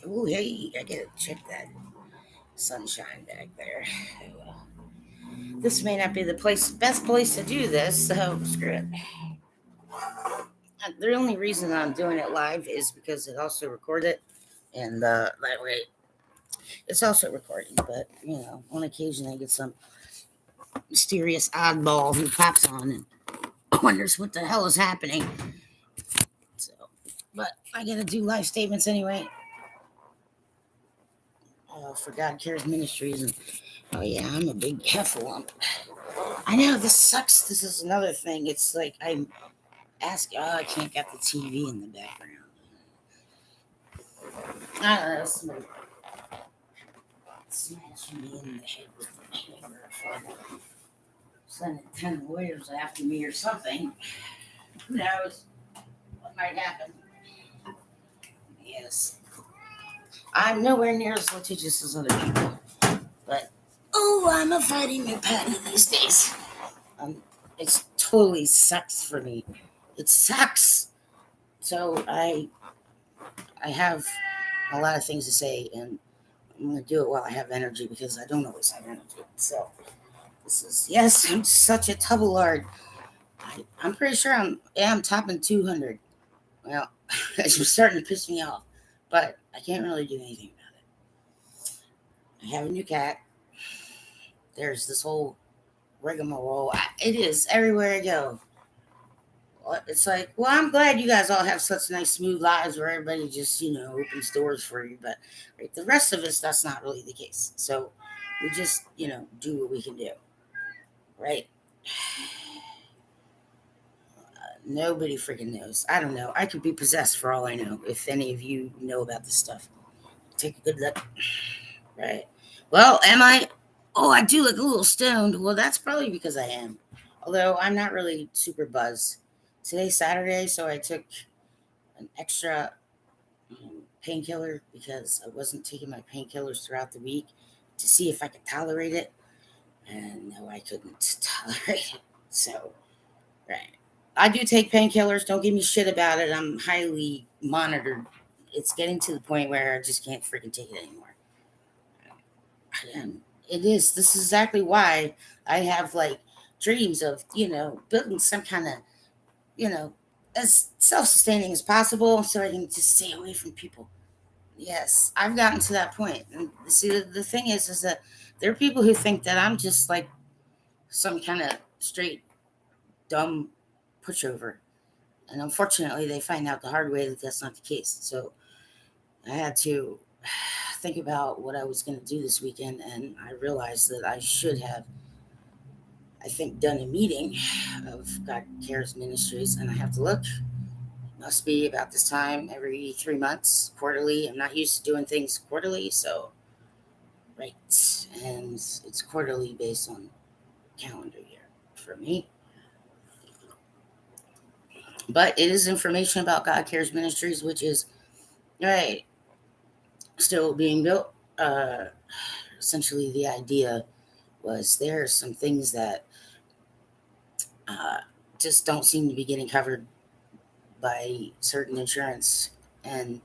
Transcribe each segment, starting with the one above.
Oh, hey, I gotta check that sunshine back there. This may not be the best place to do this, so screw it. The only reason I'm doing it live is because it also recorded, and that way it's also recording. But on occasion I get some mysterious oddball who pops on and wonders what the hell is happening. So, but I gotta do live statements anyway. For God Cares Ministries, and oh yeah, I'm a big heffalump. I know this sucks. This is another thing. It's like I'm asking. Oh, I can't get the TV in the background. I don't know. Somebody smashing me in the head with a hammer. Sending 10 lawyers after me or something. Who knows what might happen? Yes, I'm nowhere near as litigious as other people, but oh, I'm a fighting new patty these days. Um, it totally sucks for me. It sucks. So I have a lot of things to say, and I'm gonna do it while I have energy because I don't always have energy. So this is yes, I'm such a tubbleard. I'm pretty sure I'm topping 200. Well, it's starting to piss me off, but I can't really do anything about it. I have a new cat. There's this whole rigmarole. It is everywhere I go. It's like, well, I'm glad you guys all have such nice, smooth lives where everybody just, opens doors for you. But right, the rest of us, that's not really the case. So we just, do what we can do, right? Nobody freaking knows. I don't know. I could be possessed for all I know. If any of you know about this stuff, take a good look. Right. Well, am I? Oh, I do look a little stoned. Well, that's probably because I am. Although I'm not really super buzzed. Today's Saturday, so I took an extra painkiller because I wasn't taking my painkillers throughout the week to see if I could tolerate it. And no, I couldn't tolerate it. So, right. I do take painkillers. Don't give me shit about it. I'm highly monitored. It's getting to the point where I just can't freaking take it anymore. And it is. This is exactly why I have like dreams of, building some kind of, you know, as self sustaining as possible so I can just stay away from people. Yes, I've gotten to that point. And see, the thing is that there are people who think that I'm just like some kind of straight dumb pushover. And unfortunately, they find out the hard way that that's not the case. So I had to think about what I was going to do this weekend, and I realized that I should have, I think, done a meeting of God Cares Ministries, and I have to look. Must be about this time every 3 months, quarterly. I'm not used to doing things quarterly, so right, and it's quarterly based on calendar year for me. But it is information about God Cares Ministries, which is right still being built. Essentially, the idea was there are some things that uh, just don't seem to be getting covered by certain insurance, and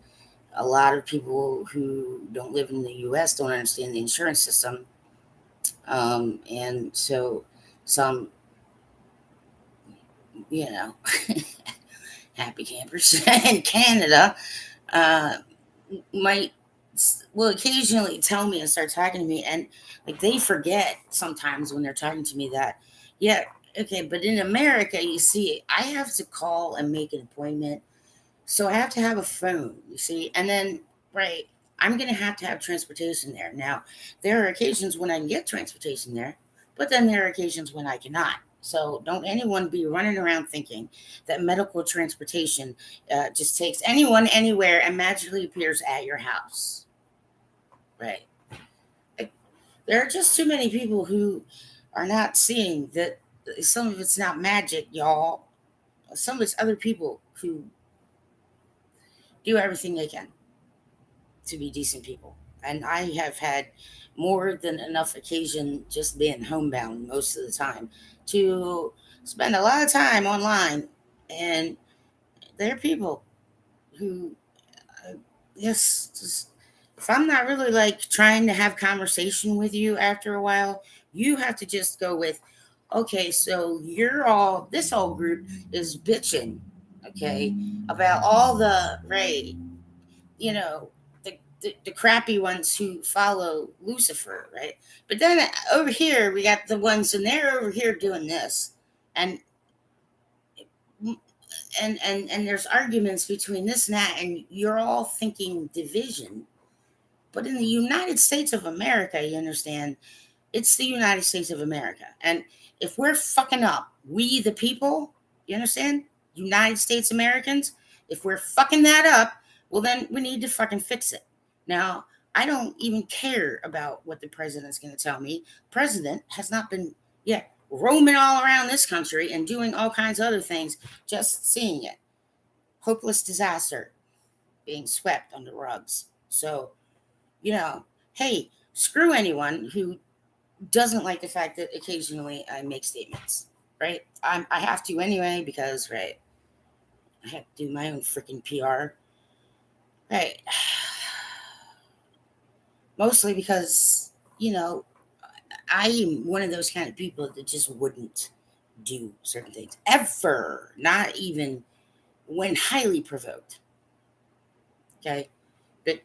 a lot of people who don't live in the U.S. don't understand the insurance system, and so some, you know, happy campers in Canada uh, might will occasionally tell me and start talking to me, and like they forget sometimes when they're talking to me that yeah, okay, but in America, you see, I have to call and make an appointment, so I have to have a phone, you see, and then right, I'm gonna have to have transportation there. Now there are occasions when I can get transportation there, but then there are occasions when I cannot. So don't anyone be running around thinking that medical transportation just takes anyone anywhere and magically appears at your house. Right. Like, there are just too many people who are not seeing that some of it's not magic, y'all. Some of it's other people who do everything they can to be decent people. And I have had more than enough occasion just being homebound most of the time to spend a lot of time online. And there are people who, yes, just If I'm not really like trying to have conversation with you after a while, you have to just go with, okay, so this whole group is bitching, okay, about all the, right, you know, the crappy ones who follow Lucifer, right? But then over here, we got the ones, and they're over here doing this. And and there's arguments between this and that, and you're all thinking division. But in the United States of America, you understand, it's the United States of America. And if we're fucking up, we the people, you understand? United States Americans, if we're fucking that up, well, then we need to fucking fix it. Now, I don't even care about what the president's going to tell me. President has not been, yeah, roaming all around this country and doing all kinds of other things, just seeing it. Hopeless disaster being swept under rugs. So, you know, hey, screw anyone who doesn't like the fact that occasionally I make statements, right? I have to anyway because, right, I have to do my own freaking PR, right? Mostly because, I am one of those kind of people that just wouldn't do certain things ever, not even when highly provoked. Okay. But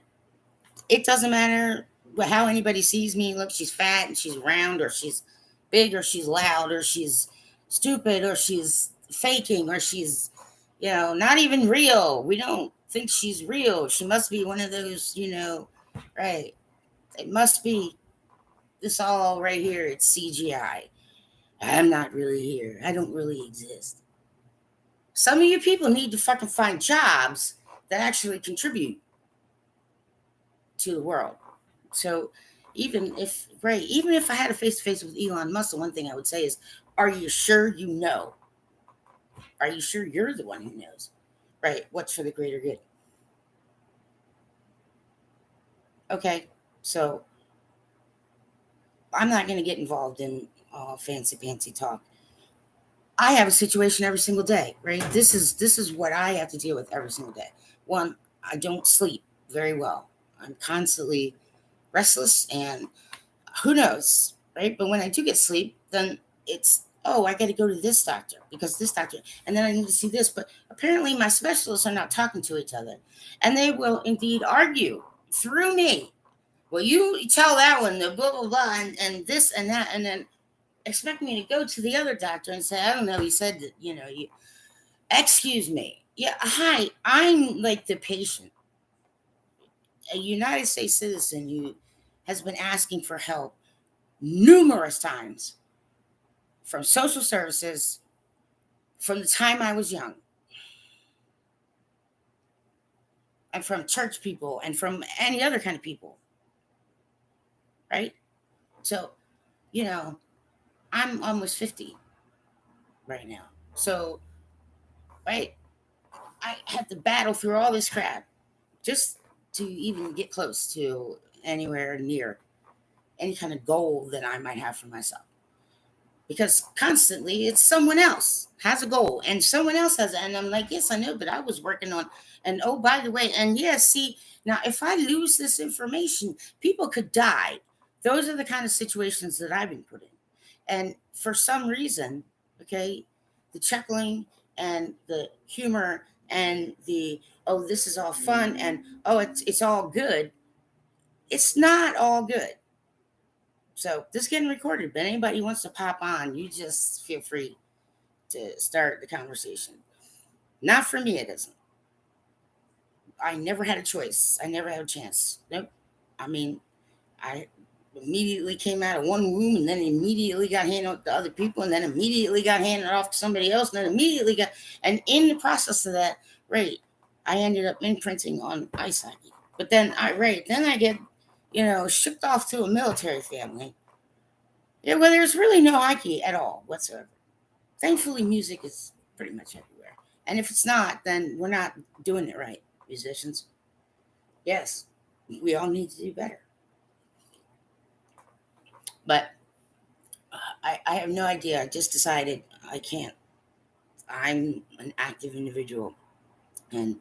it doesn't matter how anybody sees me. Look, she's fat and she's round, or she's big, or she's loud, or she's stupid, or she's faking, or she's, not even real. We don't think she's real. She must be one of those, right? It must be this all right here. It's CGI. I'm not really here. I don't really exist. Some of you people need to fucking find jobs that actually contribute to the world. So even if I had a face to face with Elon Musk, the one thing I would say is, are you sure you know? Are you sure you're the one who knows? Right? What's for the greater good? Okay. So I'm not going to get involved in fancy talk. I have a situation every single day, right? This is what I have to deal with every single day. One, I don't sleep very well. I'm constantly restless, and who knows, right? But when I do get sleep, then it's, oh, I got to go to this doctor because this doctor, and then I need to see this. But apparently, my specialists are not talking to each other, and they will indeed argue through me. Well, you tell that one the blah blah blah, and this and that, and then expect me to go to the other doctor and say, I don't know. He said that, you. Excuse me. Yeah, hi. I'm like the patient, a United States citizen who has been asking for help numerous times from social services from the time I was young, and from church people, and from any other kind of people, right? So, you know, I'm almost 50 right now. So, right, I have to battle through all this crap just to even get close to anywhere near any kind of goal that I might have for myself. Because constantly it's someone else has a goal and someone else has it. And I'm like, yes, I know, but I was working on, and oh, by the way, and yeah, see, now if I lose this information, people could die. Those are the kind of situations that I've been put in. And for some reason, okay, the chuckling and the humor and the, oh, this is all fun, and oh, it's all good. It's not all good. So this is getting recorded, but anybody who wants to pop on, you just feel free to start the conversation. Not for me, it isn't. I never had a choice. I never had a chance. Nope. I mean, I immediately came out of one room, and then immediately got handed off to other people, and then immediately got handed off to somebody else, and then immediately got, and in the process of that, right, I ended up imprinting on ice hockey. But then then I get, shipped off to a military family. Yeah, well, there's really no hockey at all whatsoever. Thankfully, music is pretty much everywhere. And if it's not, then we're not doing it right, musicians. Yes, we all need to do better. But I have no idea. I just decided I can't. I'm an active individual. And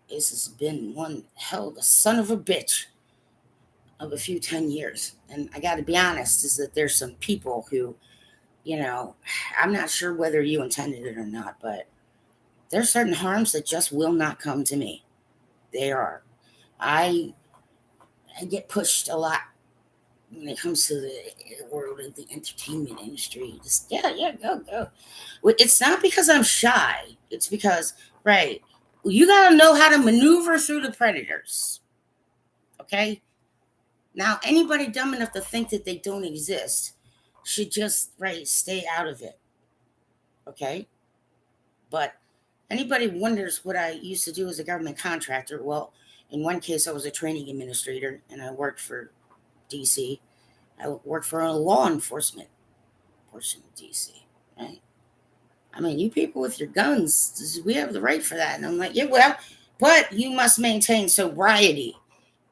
This has been one hell of a son of a bitch of a few 10 years. And I got to be honest, is that there's some people who, you know, I'm not sure whether you intended it or not, but there's certain harms that just will not come to me. They are. I, I get pushed a lot when it comes to the world of the entertainment industry. Just, yeah, yeah, go, go. Well, it's not because I'm shy. It's because, right, you got to know how to maneuver through the predators. Okay? Now, anybody dumb enough to think that they don't exist should just, right, stay out of it. Okay? But anybody wonders what I used to do as a government contractor. Well, in one case, I was a training administrator and I worked for DC. I worked for a law enforcement portion of DC, right? I mean, you people with your guns, we have the right for that. And I'm like, yeah, well, but you must maintain sobriety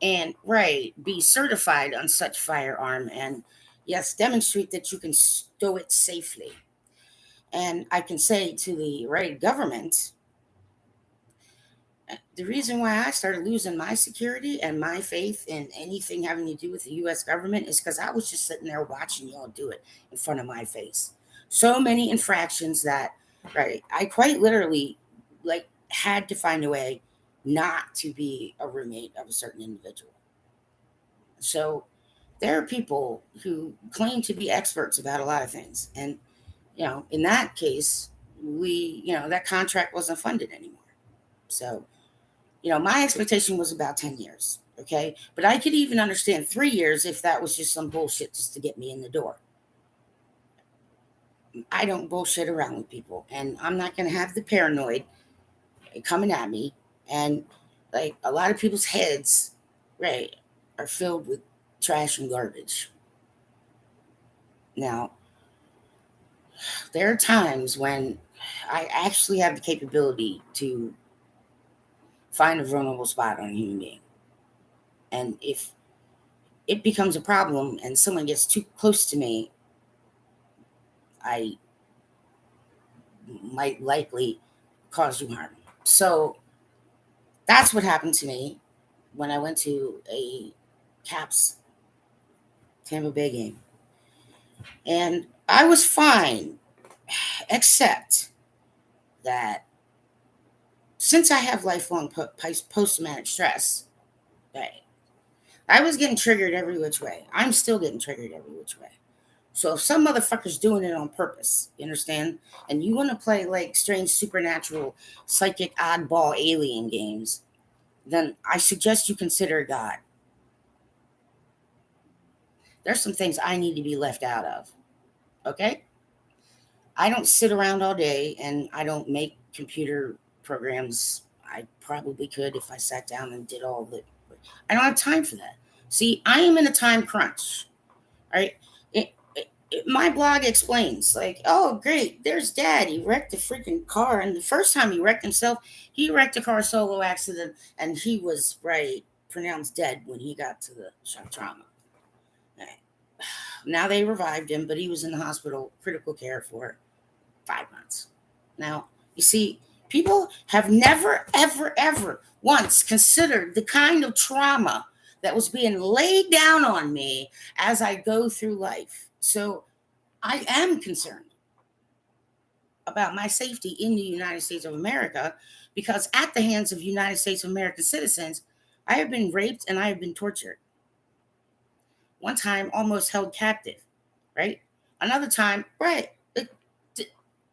and, right, be certified on such firearm and, yes, demonstrate that you can stow it safely. And I can say to the right government, the reason why I started losing my security and my faith in anything having to do with the US government is because I was just sitting there watching y'all do it in front of my face. So many infractions that, right, I quite literally like had to find a way not to be a roommate of a certain individual. So there are people who claim to be experts about a lot of things. And, in that case, that contract wasn't funded anymore. So my expectation was about 10 years. Okay. But I could even understand 3 years if that was just some bullshit just to get me in the door. I don't bullshit around with people. And I'm not going to have the paranoid coming at me. And like a lot of people's heads, right, are filled with trash and garbage. Now, there are times when I actually have the capability to find a vulnerable spot on a human being. And if it becomes a problem and someone gets too close to me, I might likely cause you harm. So that's what happened to me when I went to a Caps Tampa Bay game. And I was fine, except that since I have lifelong post traumatic stress, right, I was getting triggered every which way. I'm still getting triggered every which way. So if some motherfucker's doing it on purpose, you understand? And you want to play like strange supernatural psychic oddball alien games, then I suggest you consider God. There's some things I need to be left out of. Okay? I don't sit around all day and I don't make computer programs. I probably could if I sat down and did all of it. I don't have time for that. See, I am in a time crunch. All right. My blog explains, like, oh, great, there's dad. He wrecked the freaking car. And the first time he wrecked himself, he wrecked a car solo accident and he was, right, pronounced dead when he got to the shock trauma. Right. Now they revived him, but he was in the hospital, critical care for 5 months. Now, you see, people have never, ever, ever once considered the kind of trauma that was being laid down on me as I go through life. So I am concerned about my safety in the United States of America because at the hands of United States of American citizens, I have been raped and I have been tortured. One time, almost held captive, right? Another time, right?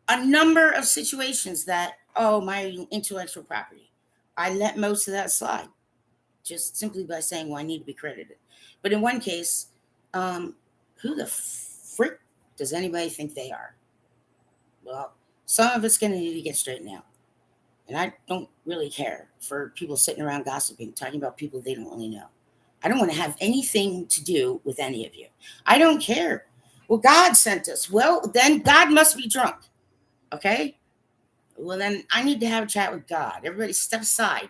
A number of situations that, oh, my intellectual property. I let most of that slide just simply by saying, well, I need to be credited. But in one case, um, who the frick does anybody think they are? Well, some of it's going to need to get straightened out. And I don't really care for people sitting around gossiping, talking about people they don't really know. I don't want to have anything to do with any of you. I don't care. Well, God sent us. Well, then God must be drunk. Okay? Well, then I need to have a chat with God. Everybody step aside.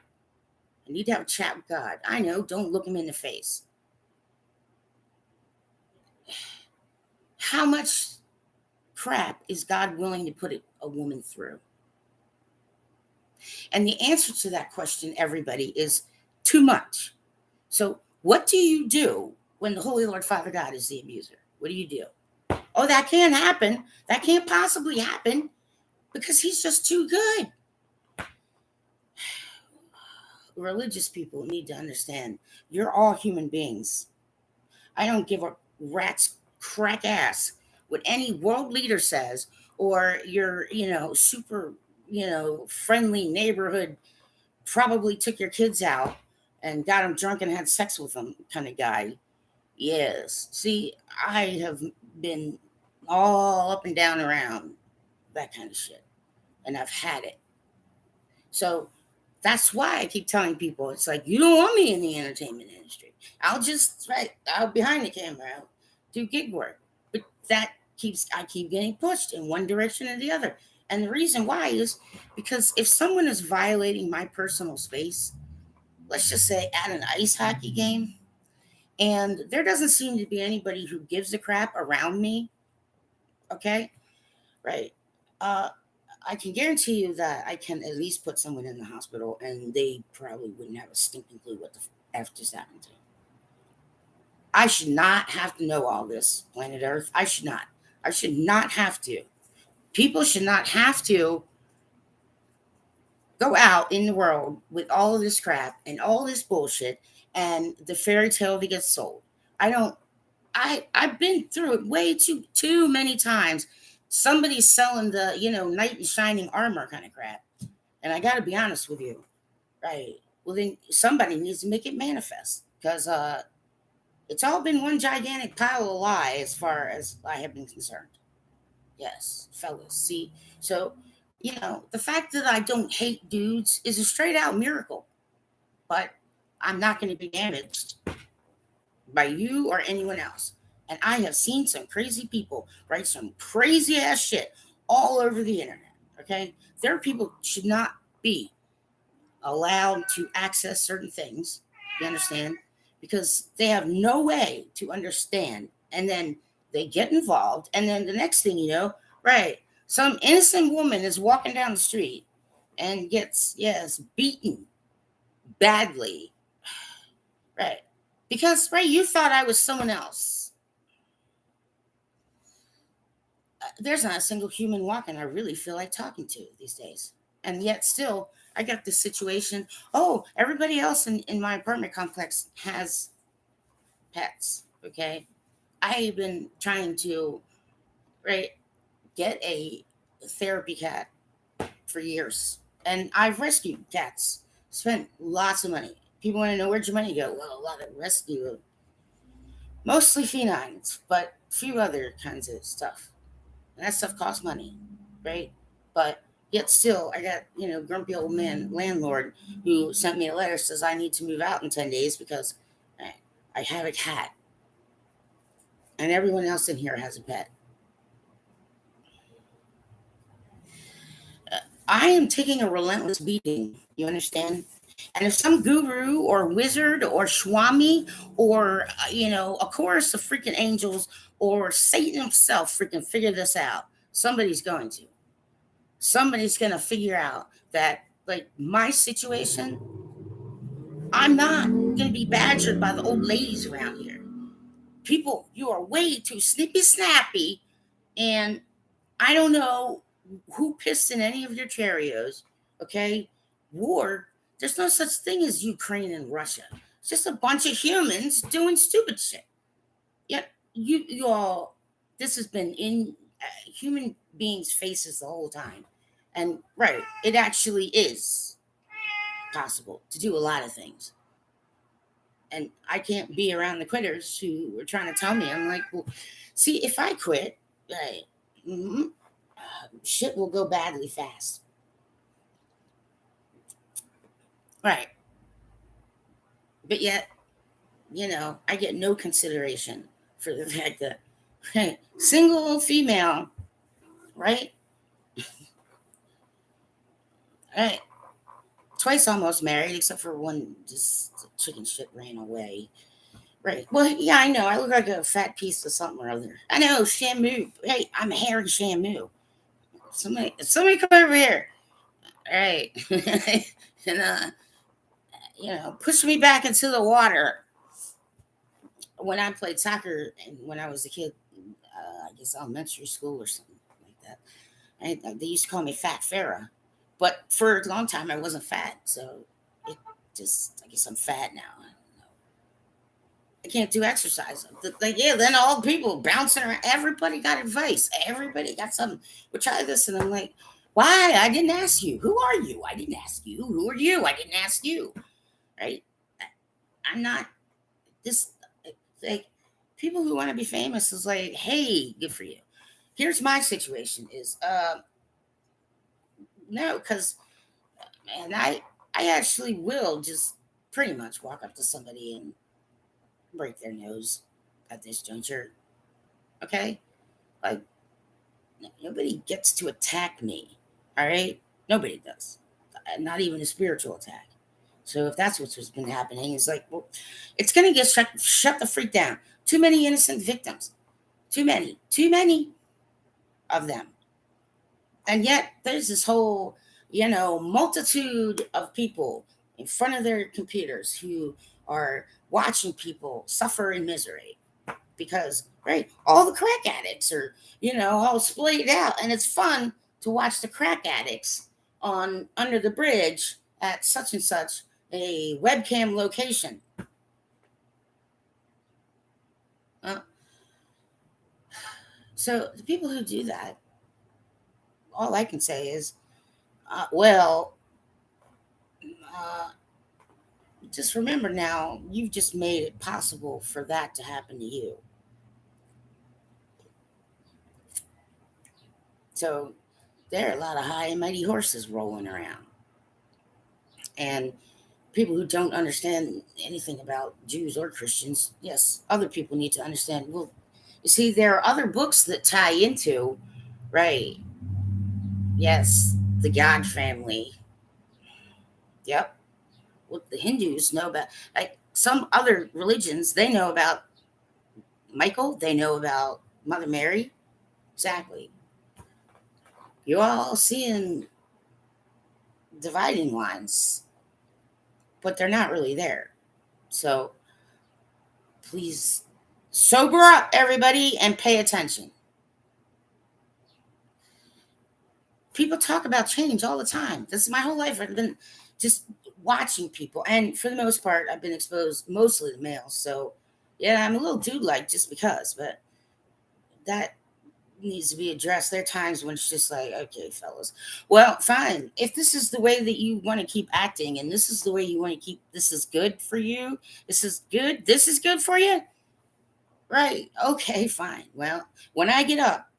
I need to have a chat with God. I know, don't look him in the face. How much crap is God willing to put a woman through? And the answer to that question, everybody, is too much. So, what do you do when the Holy Lord Father God is the abuser? What do you do? Oh, that can't happen. That can't possibly happen because he's just too good. Religious people need to understand you're all human beings. I don't give a rat's crack ass what any world leader says or your, super, friendly neighborhood probably took your kids out and got them drunk and had sex with them kind of guy. Yes. See, I have been all up and down around that kind of shit, and I've had it. So that's why I keep telling people it's like, you don't want me in the entertainment industry. I'll behind the camera, I'll do gig work. But I keep getting pushed in one direction or the other. And the reason why is because if someone is violating my personal space, let's just say at an ice hockey game, and there doesn't seem to be anybody who gives a crap around me, okay? Right. Uh, I can guarantee you that I can at least put someone in the hospital and they probably wouldn't have a stinking clue what the F just happened to. I should not have to know all this, planet Earth. I should not. I should not have to. People should not have to go out in the world with all of this crap and all this bullshit and the fairy tale that gets sold. I don't I've been through it way too many times. Somebody's selling the, knight in shining armor kind of crap. And I got to be honest with you. Right. Well, then somebody needs to make it manifest because it's all been one gigantic pile of lie as far as I have been concerned. Yes, fellas. See, so, the fact that I don't hate dudes is a straight out miracle, but I'm not going to be damaged by you or anyone else. And I have seen some crazy people write some crazy ass shit all over the internet. Okay. There are people should not be allowed to access certain things. You understand? Because they have no way to understand. And then they get involved. And then the next thing you know, right, some innocent woman is walking down the street and gets, yes, beaten badly. Right. Because, right, you thought I was someone else. There's not a single human walking I really feel like talking to these days. And yet still, I got this situation. Oh, everybody else in my apartment complex has pets. Okay. I've been trying to, right, get a therapy cat for years. And I've rescued cats, spent lots of money. People want to know where'd your money go? Well, a lot of rescue, mostly felines, but a few other kinds of stuff. And that stuff costs money, right? But yet still, I got, grumpy old man landlord who sent me a letter says I need to move out in 10 days because I have a cat. And everyone else in here has a pet. I am taking a relentless beating. You understand? And if some guru or wizard or swami or, a chorus of freaking angels or Satan himself freaking figure this out, somebody's going to. Somebody's going to figure out that, like, my situation, I'm not going to be badgered by the old ladies around here. People, you are way too snippy snappy, and I don't know who pissed in any of your Cheerios, okay? War, there's no such thing as Ukraine and Russia. It's just a bunch of humans doing stupid shit. Yet, you all, this has been in human beings' faces the whole time. And, right, it actually is possible to do a lot of things. And I can't be around the quitters who are trying to tell me. I'm like, well, see, if I quit, right, shit will go badly fast. Right. But yet, I get no consideration for the fact that, hey, single female, right? Right. Twice almost married, except for one, just chicken shit ran away. Right. Well, yeah, I know. I look like a fat piece of something or other. I know, Shamu. Hey, I'm Harry Shamu. Somebody come over here. right? And push me back into the water when I played soccer and when I was a kid. I guess elementary school or something like that. They used to call me Fat Farah, but for a long time I wasn't fat, so it just I guess I'm fat now. I don't know. I can't do exercise. Like, yeah, then all the people bouncing around. Everybody got advice. Everybody got something. We try this, and I'm like, why? I didn't ask you. Who are you? I didn't ask you. Who are you? I didn't ask you. Right? I'm not this. Like, people who want to be famous is like, hey, good for you. Here's my situation: is no, because man, I actually will just pretty much walk up to somebody and break their nose at this juncture. Okay, like nobody gets to attack me. All right, nobody does. Not even a spiritual attack. So if that's what's been happening, it's like, well, it's gonna get shut the freak down. Too many innocent victims. Too many of them. And yet there's this whole, multitude of people in front of their computers who are watching people suffer in misery because, right, all the crack addicts are, all splayed out, and it's fun to watch the crack addicts on under the bridge at such and such a webcam location. uh, so the people who do that, all I can say is, well, uh, just remember now, you've just made it possible for that to happen to you. So there are a lot of high and mighty horses rolling around. And people who don't understand anything about Jews or Christians, yes, other people need to understand. Well, you see, there are other books that tie into, right? Yes, the God family. Yep. What the Hindus know about, like some other religions, they know about Michael, they know about Mother Mary. Exactly. You're all seeing dividing lines, but they're not really there. So please sober up, everybody, and pay attention. People talk about change all the time. This is my whole life. I've been just watching people, and for the most part, I've been exposed mostly to males. So, yeah, I'm a little dude-like just because, but that needs to be addressed. There are times when it's just like, okay, fellas, well, fine. If this is the way that you want to keep acting, and this is the way you want to keep, this is good for you. This is good. This is good for you, right? Okay, fine. Well, when I get up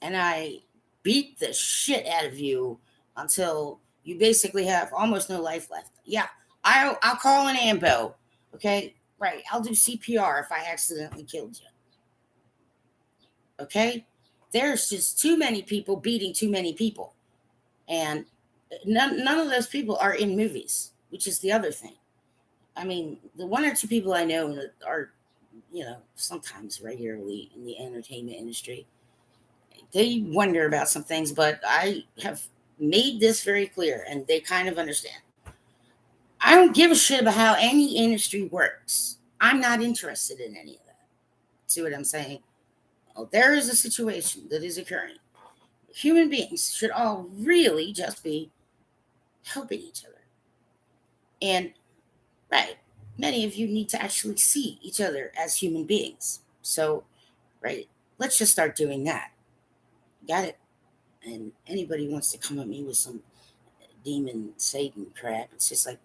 and I beat the shit out of you until you basically have almost no life left. Yeah, I'll call an ambo. Okay, right. I'll do CPR if I accidentally killed you. Okay, there's just too many people beating too many people, and none of those people are in movies, which is the other thing. I mean, the one or two people I know that are, sometimes regularly in the entertainment industry, they wonder about some things, but I have made this very clear and they kind of understand. I don't give a shit about how any industry works. I'm not interested in any of that. See what I'm saying? Well, there is a situation that is occurring. Human beings should all really just be helping each other. And, right, many of you need to actually see each other as human beings. So, right, let's just start doing that. Got it? And anybody wants to come at me with some demon Satan crap. It's just like,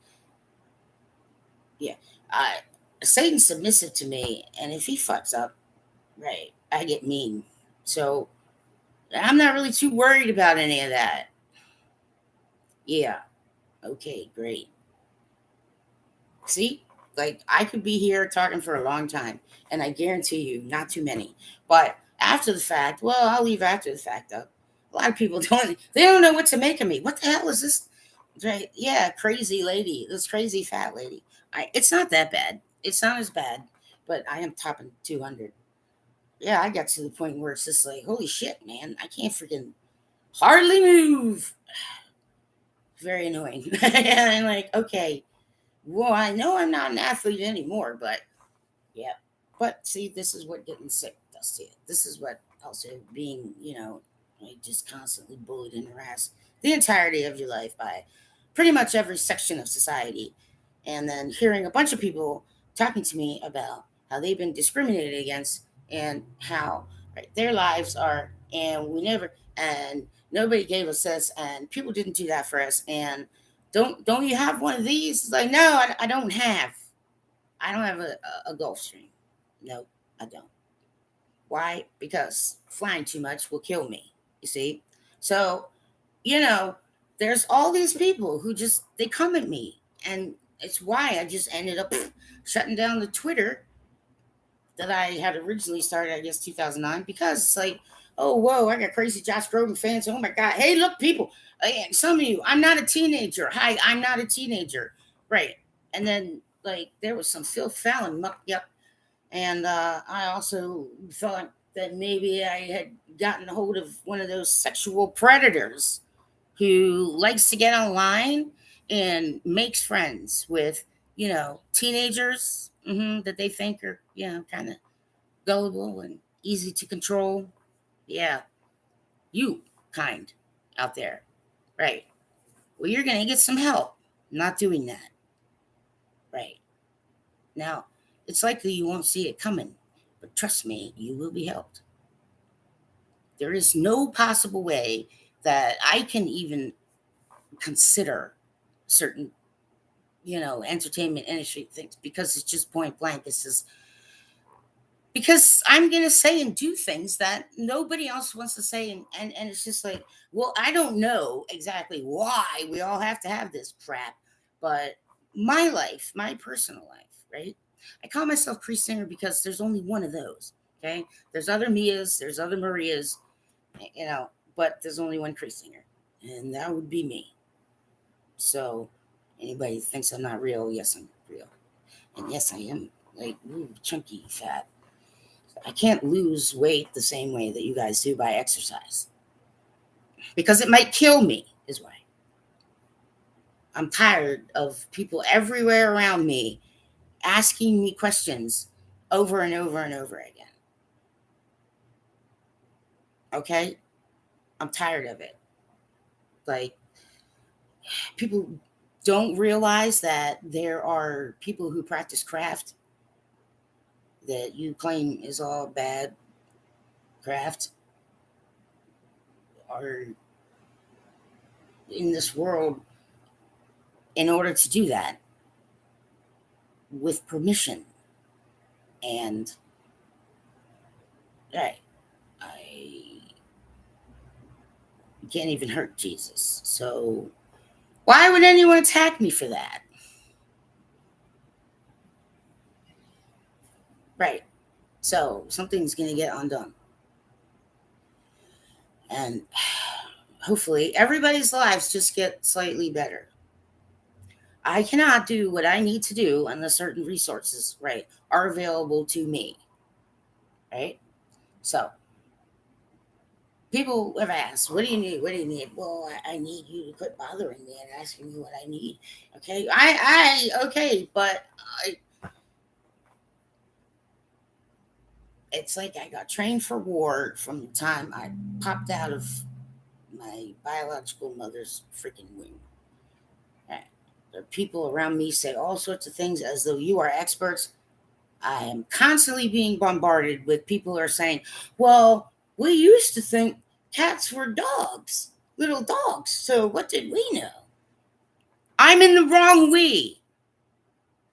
yeah, I Satan's submissive to me, and if he fucks up, right, I get mean. So I'm not really too worried about any of that. Yeah, okay, great. See, like I could be here talking for a long time, and I guarantee you, not too many. But after the fact, well, I'll leave after the fact up. A lot of people don't. They don't know what to make of me. What the hell is this? Right? Yeah, crazy lady. This crazy fat lady. It's not that bad. It's not as bad, but I am topping 200. Yeah, I got to the point where it's just like, holy shit, man, I can't freaking hardly move. Very annoying. And I'm like, okay, well, I know I'm not an athlete anymore, but yeah. But see, this is what getting sick does to you. This is what also being, like just constantly bullied and harassed the entirety of your life by pretty much every section of society. And then hearing a bunch of people talking to me about how they've been discriminated against and how right, their lives are, and we never, and nobody gave us this, and people didn't do that for us. And don't you have one of these? It's like, no, I don't have. I don't have a Gulfstream. No, I don't. Why? Because flying too much will kill me. You see? So, you know, there's all these people who just they come at me. And it's why I just ended up shutting down the Twitter that I had originally started, I guess 2009, because it's like, oh whoa, I got crazy Josh Groban fans. Oh my god. Hey, look, people. Some of you, I'm not a teenager. Hi, I'm not a teenager. Right. And then like there was some Phil Fallon muck up. And I also thought that maybe I had gotten a hold of one of those sexual predators who likes to get online and makes friends with, teenagers that they think are, kind of gullible and easy to control. Yeah, you kind out there. Right. Well, you're going to get some help not doing that. Right. Now, it's likely you won't see it coming, but trust me, you will be helped. There is no possible way that I can even consider certain, entertainment industry things because it's just point blank. This is because I'm going to say and do things that nobody else wants to say. And it's just like, well, I don't know exactly why we all have to have this crap, but my life, my personal life, right? I call myself Creasesinger because there's only one of those. Okay. There's other Mias, there's other Marias, but there's only one Creasesinger, and that would be me. So anybody thinks I'm not real, yes, I'm real. And yes, I am like chunky, fat. I can't lose weight the same way that you guys do by exercise because it might kill me, is why. I'm tired of people everywhere around me asking me questions over and over and over again. Okay? I'm tired of it. Like, people don't realize that there are people who practice craft that you claim is all bad craft are in this world in order to do that with permission. And right, I can't even hurt Jesus. So why would anyone attack me for that? Right. So something's going to get undone. And hopefully everybody's lives just get slightly better. I cannot do what I need to do unless certain resources, right, are available to me. Right. So people have asked, what do you need? What do you need? Well, I need you to quit bothering me and asking me what I need. Okay. Okay. But it's like I got trained for war from the time I popped out of my biological mother's freaking womb. Right. The people around me say all sorts of things as though you are experts. I am constantly being bombarded with people who are saying, well, we used to think cats were dogs, little dogs. So what did we know? I'm in the wrong we.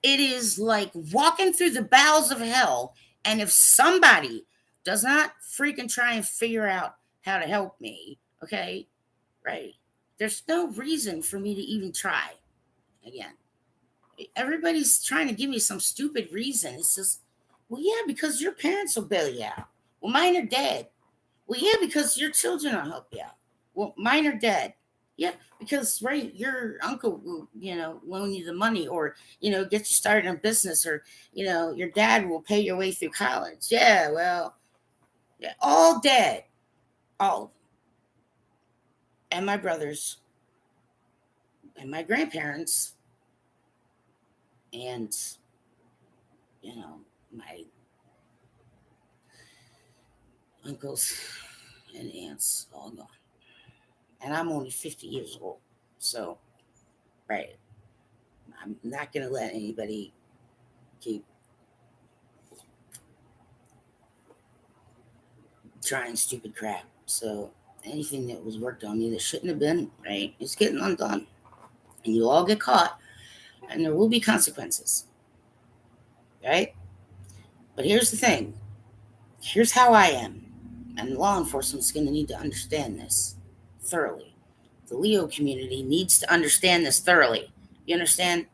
It is like walking through the bowels of hell. And if somebody does not freaking try and figure out how to help me, okay, right, there's no reason for me to even try again. Everybody's trying to give me some stupid reason. It's just, well, yeah, because your parents will bail you out. Well, mine are dead. Well, yeah, because your children will help you out. Well, mine are dead. Yeah, because right, your uncle will, loan you the money, or get you started in business, or your dad will pay your way through college. Yeah, well, yeah, all dead, all of them. And my brothers, and my grandparents, and my uncles and aunts all gone. And I'm only 50 years old. So, right, I'm not going to let anybody keep trying stupid crap. So, anything that was worked on me that shouldn't have been, right, is getting undone. And you'll all get caught, and there will be consequences, right? But here's the thing, here's how I am. And law enforcement's going to need to understand this thoroughly. The Leo community needs to understand this thoroughly. You understand?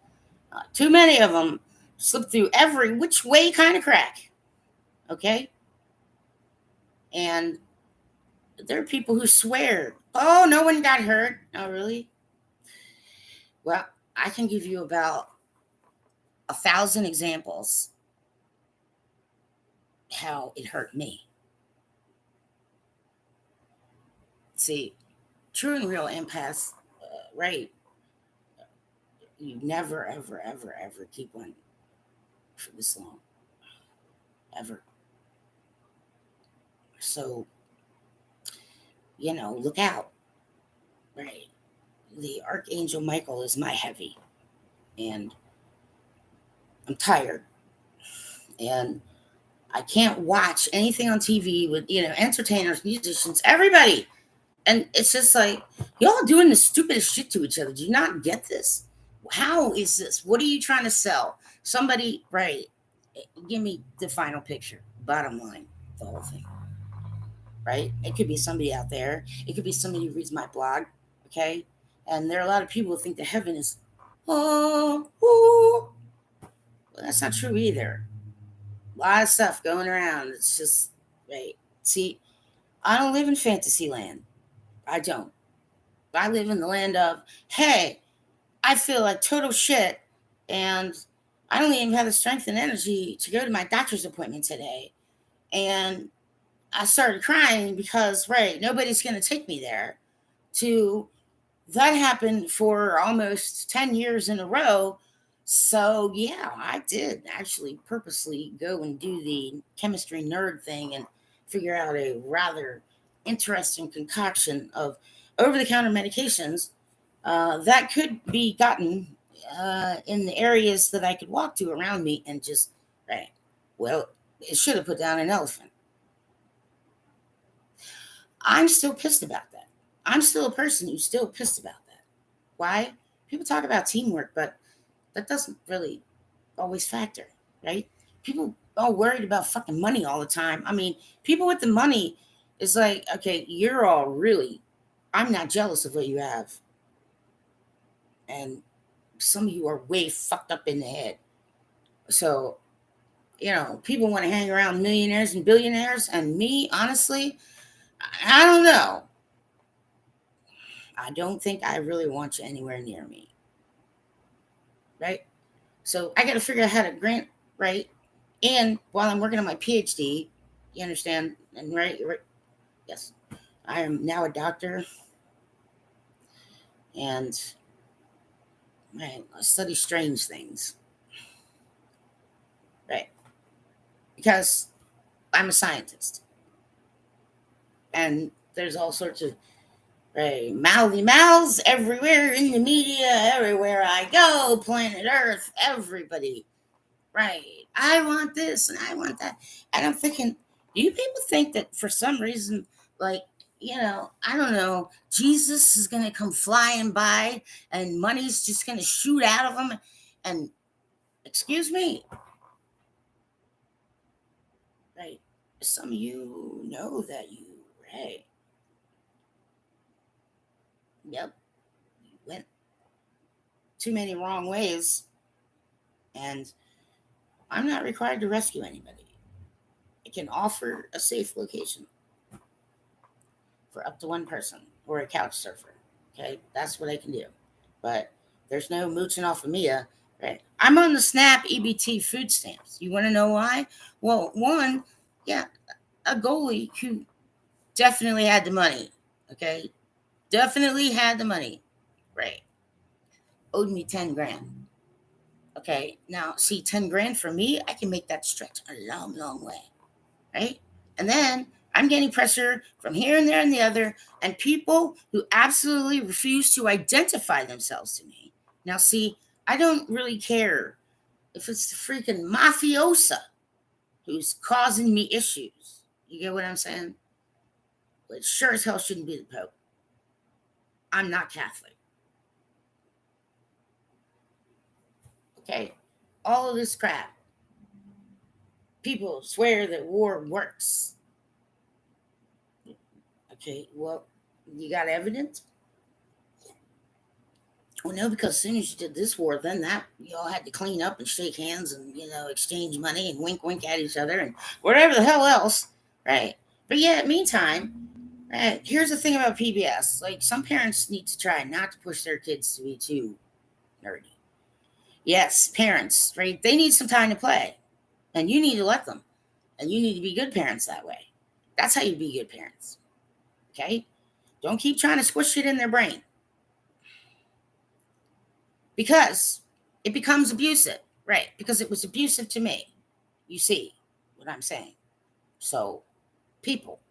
Too many of them slip through every which way kind of crack. Okay? And there are people who swear, oh, no one got hurt. Oh, really? Well, I can give you about 1,000 examples how it hurt me. See, true and real empaths, right? You never, ever, ever, ever keep one for this long. Ever. So, look out. Right. The Archangel Michael is my heavy. And I'm tired. And I can't watch anything on TV with, entertainers, musicians, everybody. And it's just like, y'all doing the stupidest shit to each other. Do you not get this? How is this? What are you trying to sell? Somebody, right? Give me the final picture. Bottom line, the whole thing. Right? It could be somebody out there. It could be somebody who reads my blog. Okay? And there are a lot of people who think that heaven is, oh, ooh. Well, that's not true either. A lot of stuff going around. It's just, right. See, I don't live in fantasy land. I don't. I live in the land of, hey, I feel like total shit, and I don't even have the strength and energy to go to my doctor's appointment today. And I started crying because, right, nobody's going to take me there. To that happened for almost 10 years in a row. So, yeah, I did actually purposely go and do the chemistry nerd thing and figure out a rather interesting concoction of over the counter medications that could be gotten in the areas that I could walk to around me and just, right, well, it should have put down an elephant. I'm still pissed about that. I'm still a person who's still pissed about that. Why? People talk about teamwork, but that doesn't really always factor, right? People are worried about fucking money all the time. I mean, people with the money is like, okay, you're all really, I'm not jealous of what you have. And some of you are way fucked up in the head. So, people want to hang around millionaires and billionaires. And me, honestly, I don't know. I don't think I really want you anywhere near me. Right? So I got to figure out how to grant, right? And while I'm working on my PhD, you understand? And right, yes, I am now a doctor, and right, I study strange things, right? Because I'm a scientist, and there's all sorts of right mouthy mouths everywhere in the media, everywhere I go, planet Earth, everybody. Right. I want this and I want that. And I'm thinking, do you people think that for some reason, like, I don't know, Jesus is going to come flying by and money's just going to shoot out of him? And excuse me, right? Some of you know that you, right? Yep, you went too many wrong ways. And I'm not required to rescue anybody. I can offer a safe location for up to one person or a couch surfer. Okay, that's what I can do. But there's no mooching off of Mia. Right? I'm on the SNAP EBT food stamps. You want to know why? Well, one, yeah, a goalie who definitely had the money. Okay, definitely had the money. Right. owed me 10 grand. Okay, now see, 10 grand for me, I can make that stretch a long, long way, right? And then I'm getting pressure from here and there and the other, and people who absolutely refuse to identify themselves to me. Now, see, I don't really care if it's the freaking mafiosa who's causing me issues. You get what I'm saying? But it sure as hell shouldn't be the Pope. I'm not Catholic. Okay? All of this crap. People swear that war works. Okay, well, you got evidence? Well, no, because as soon as you did this war, then that you all had to clean up and shake hands and exchange money and wink, wink at each other and whatever the hell else, right? But yeah, meantime, right, here's the thing about PBS: like some parents need to try not to push their kids to be too nerdy. Yes, parents, right? They need some time to play, and you need to let them, and you need to be good parents that way. That's how you be good parents. Okay, don't keep trying to squish shit in their brain because it becomes abusive, right? Because it was abusive to me. You see what I'm saying? So, people,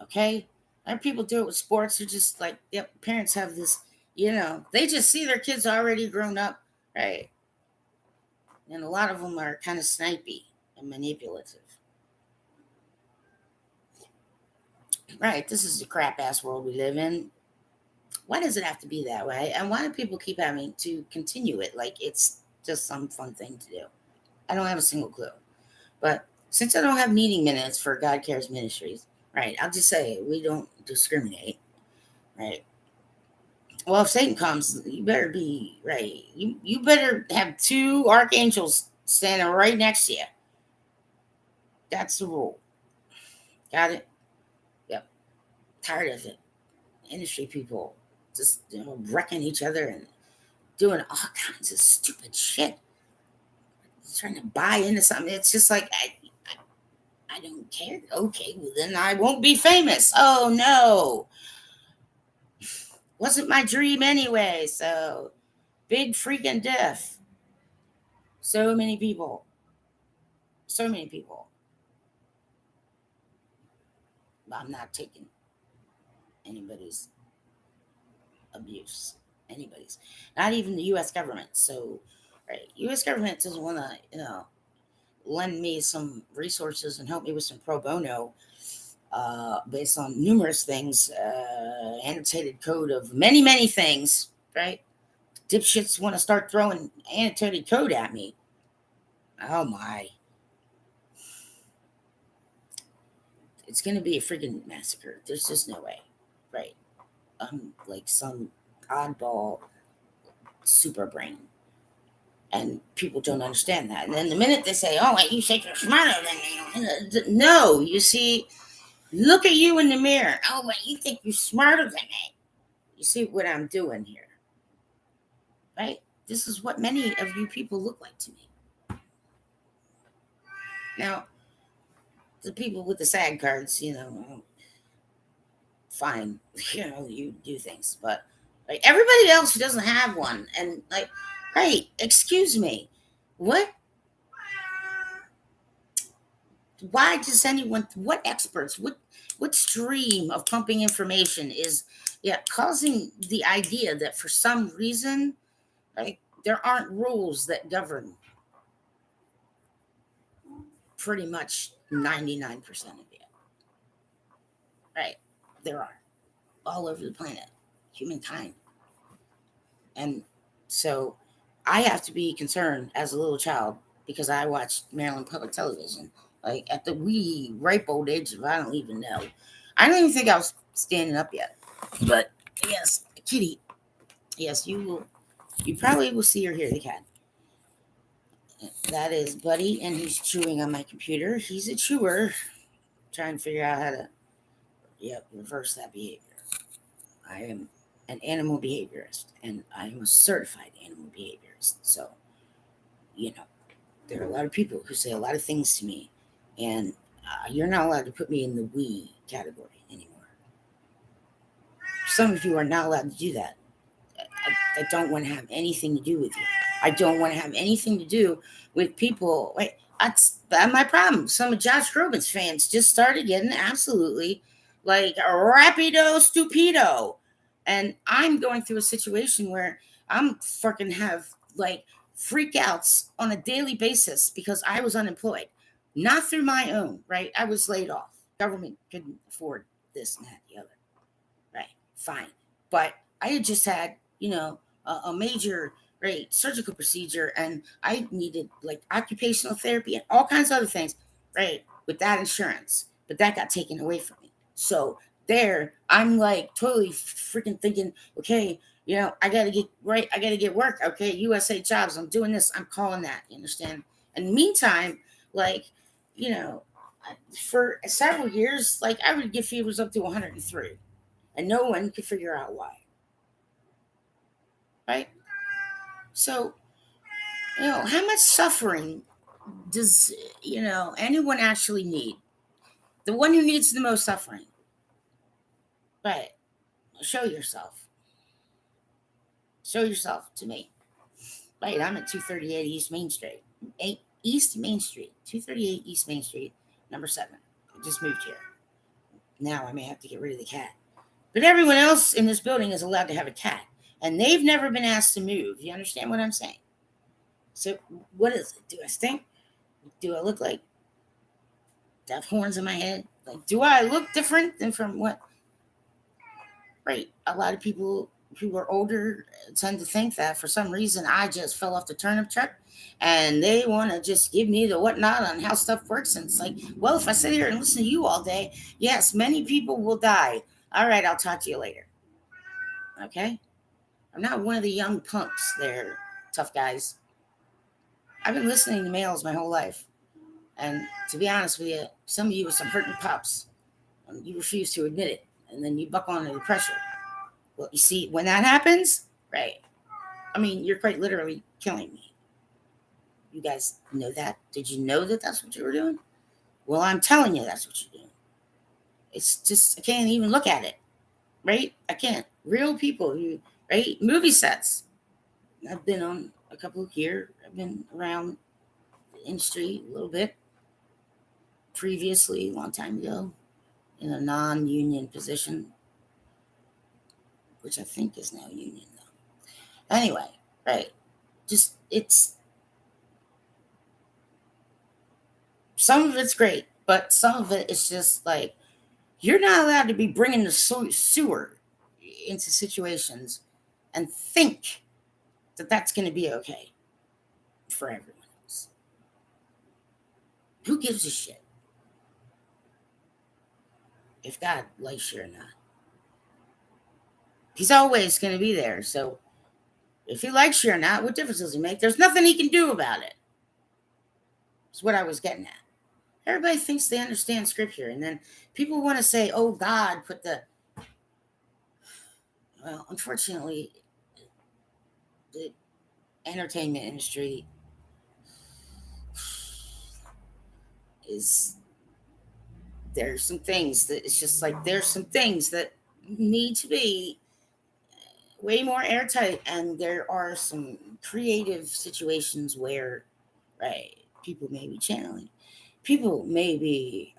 okay? Other people do it with sports. They're just like, yep, parents have this, they just see their kids already grown up, right? And a lot of them are kind of snipey and manipulative. Right, this is the crap ass world we live in. Why does it have to be that way? And why do people keep having to continue it like it's just some fun thing to do? I don't have a single clue. But since I don't have meeting minutes for God Cares Ministries, right, I'll just say we don't discriminate, right? Well, if Satan comes, you better be right. You better have two archangels standing right next to you. That's the rule. Got it? Yep. Tired of it. Industry people just wrecking each other and doing all kinds of stupid shit. Trying to buy into something. It's just like I don't care. Okay, well then I won't be famous. Oh no. Wasn't my dream anyway, so big freaking death. So many people. So many people. I'm not taking anybody's abuse. Anybody's. Not even the US government. So right, US government doesn't wanna, lend me some resources and help me with some pro bono based on numerous things, annotated code of many, many things, right? Dipshits want to start throwing annotated code at me. Oh my. It's going to be a freaking massacre. There's just no way, right? I'm like some oddball super brain. And people don't understand that. And then the minute they say, oh, wait, you think you're smarter than me. No, you see, look at you in the mirror. Oh, wait, you think you're smarter than me. You see what I'm doing here, right? This is what many of you people look like to me. Now, the people with the SAG cards, fine, you do things, but like everybody else who doesn't have one, and like, hey, excuse me, what? Why does anyone? What experts? What stream of pumping information is, yeah, causing the idea that for some reason, like there aren't rules that govern pretty much 99% of it, right? There are all over the planet, humankind. And so I have to be concerned as a little child because I watched Maryland Public Television, like at the wee ripe old age of I don't even know. I don't even think I was standing up yet. But yes, Kitty, yes, you will. You probably will see or hear the cat. That is Buddy, and he's chewing on my computer. He's a chewer, trying to figure out how to, reverse that behavior. I am an animal behaviorist, and I am a certified animal behaviorist. So, you know, there are a lot of people who say a lot of things to me, and you're not allowed to put me in the we category anymore. Some of you are not allowed to do that. I don't want to have anything to do with you. I don't want to have anything to do with people. Like, that's my problem. Some of Josh Groban's fans just started getting absolutely like rapido stupido. And I'm going through a situation where I'm fucking have like freakouts on a daily basis because I was unemployed. Not through my own, right? I was laid off. Government couldn't afford this and that, the other. Right. Fine. But I had just had, a major, right, surgical procedure, and I needed like occupational therapy and all kinds of other things, right, with that insurance. But that got taken away from me. So there, I'm like totally freaking thinking, okay, I gotta get right, I gotta get work. Okay, USA jobs, I'm doing this, I'm calling that. You understand? And meantime, like, you know, for several years, like I would get fevers up to 103 and no one could figure out why. Right? So, how much suffering does, anyone actually need? The one who needs the most suffering. Right. Show yourself. Show yourself to me. Right. I'm at 238 East Main Street. East Main Street. 238 East Main Street, number 7. I just moved here. Now I may have to get rid of the cat. But everyone else in this building is allowed to have a cat. And they've never been asked to move. You understand what I'm saying? So, what is it? Do I stink? Do I look like I have horns in my head? Like, do I look different than from what? Right. A lot of people who are older tend to think that for some reason I just fell off the turnip truck and they want to just give me the whatnot on how stuff works. And it's like, well, if I sit here and listen to you all day, yes, many people will die. All right, I'll talk to you later. Okay. I'm not one of the young punks there, tough guys. I've been listening to males my whole life. And to be honest with you, some of you with some hurting pups, you refuse to admit it, and then you buck under the pressure. Well, you see, when that happens, right? I mean, you're quite literally killing me. You guys know that? Did you know that that's what you were doing? Well, I'm telling you that's what you're doing. It's just, I can't even look at it, right? I can't. Real people, right? Movie sets. I've been on a couple here. I've been around the industry a little bit previously, a long time ago, in a non-union position, which I think is now union though. Anyway, right. Just it's some of it's great, but some of it is just like you're not allowed to be bringing the sewer into situations and think that that's going to be okay for everyone else. Who gives a shit if God likes you or not? He's always going to be there. So if he likes you or not, what difference does it make? There's nothing he can do about it. That's what I was getting at. Everybody thinks they understand scripture, and then people want to say, "Oh, God put the." Well, unfortunately, the entertainment industry is there's some things that it's just like there's some things that need to be way more airtight, and there are some creative situations where, right, people may be channeling, people may be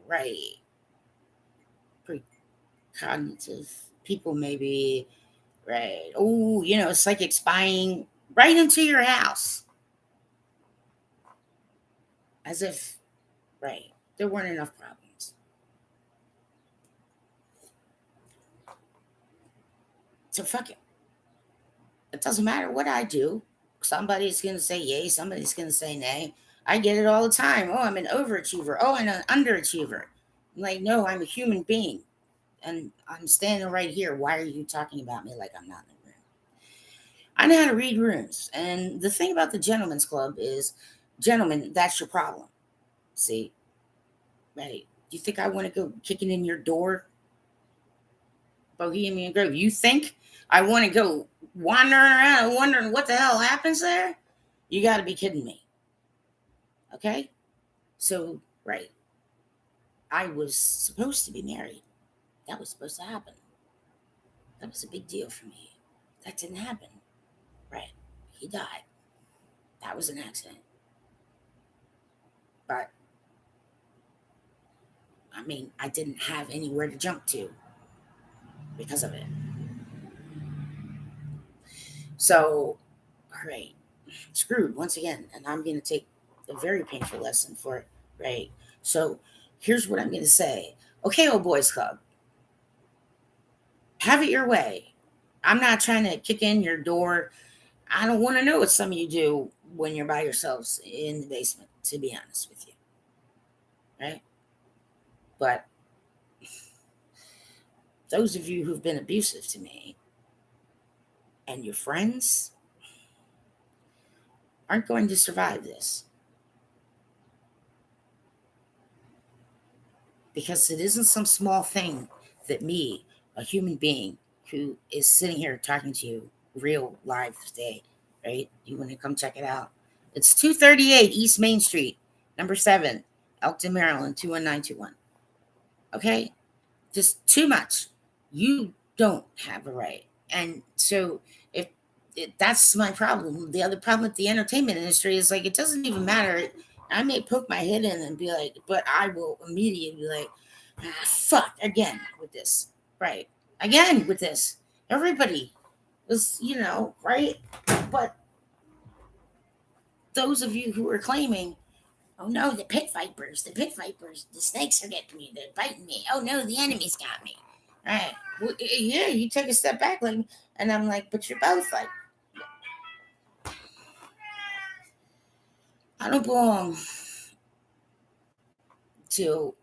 right precognitive, people may be right. Oh, psychic spying right into your house as if, right, there weren't enough problems. So fuck it. It doesn't matter what I do. Somebody's going to say yay, somebody's going to say nay. I get it all the time. Oh, I'm an overachiever. Oh, I'm an underachiever. I'm like, no, I'm a human being. And I'm standing right here. Why are you talking about me like I'm not in the room? I know how to read rooms. And the thing about the Gentlemen's Club is, gentlemen, that's your problem. See, right? Do you think I want to go kicking in your door, Bohemian Grove? You think I want to go wandering around wondering what the hell happens there? You got to be kidding me. Okay? So, right. I was supposed to be married. That was supposed to happen. That was a big deal for me. That didn't happen. Right. He died. That was an accident. But I mean, I didn't have anywhere to jump to because of it. So, all right, screwed once again. And I'm going to take a very painful lesson for it. Right. So, here's what I'm going to say. Okay, old boys club, have it your way. I'm not trying to kick in your door. I don't want to know what some of you do when you're by yourselves in the basement, to be honest with you. Right. But those of you who've been abusive to me and your friends aren't going to survive this, because it isn't some small thing that me, a human being who is sitting here talking to you real live today, right? You want to come check it out? It's 238 East Main Street, number 7, Elkton, Maryland, 21921. Okay? Just too much. You don't have a right. And so if that's my problem. The other problem with the entertainment industry is like it doesn't even matter. I may poke my head in and be like, but I will immediately be like, fuck again with this. Right. Again with this. Everybody was, right? But those of you who are claiming, oh no, the pit vipers, the snakes are getting me, they're biting me. Oh no, the enemy's got me. Right. Well, yeah, you take a step back, like, and I'm like, but you're both like, I don't belong to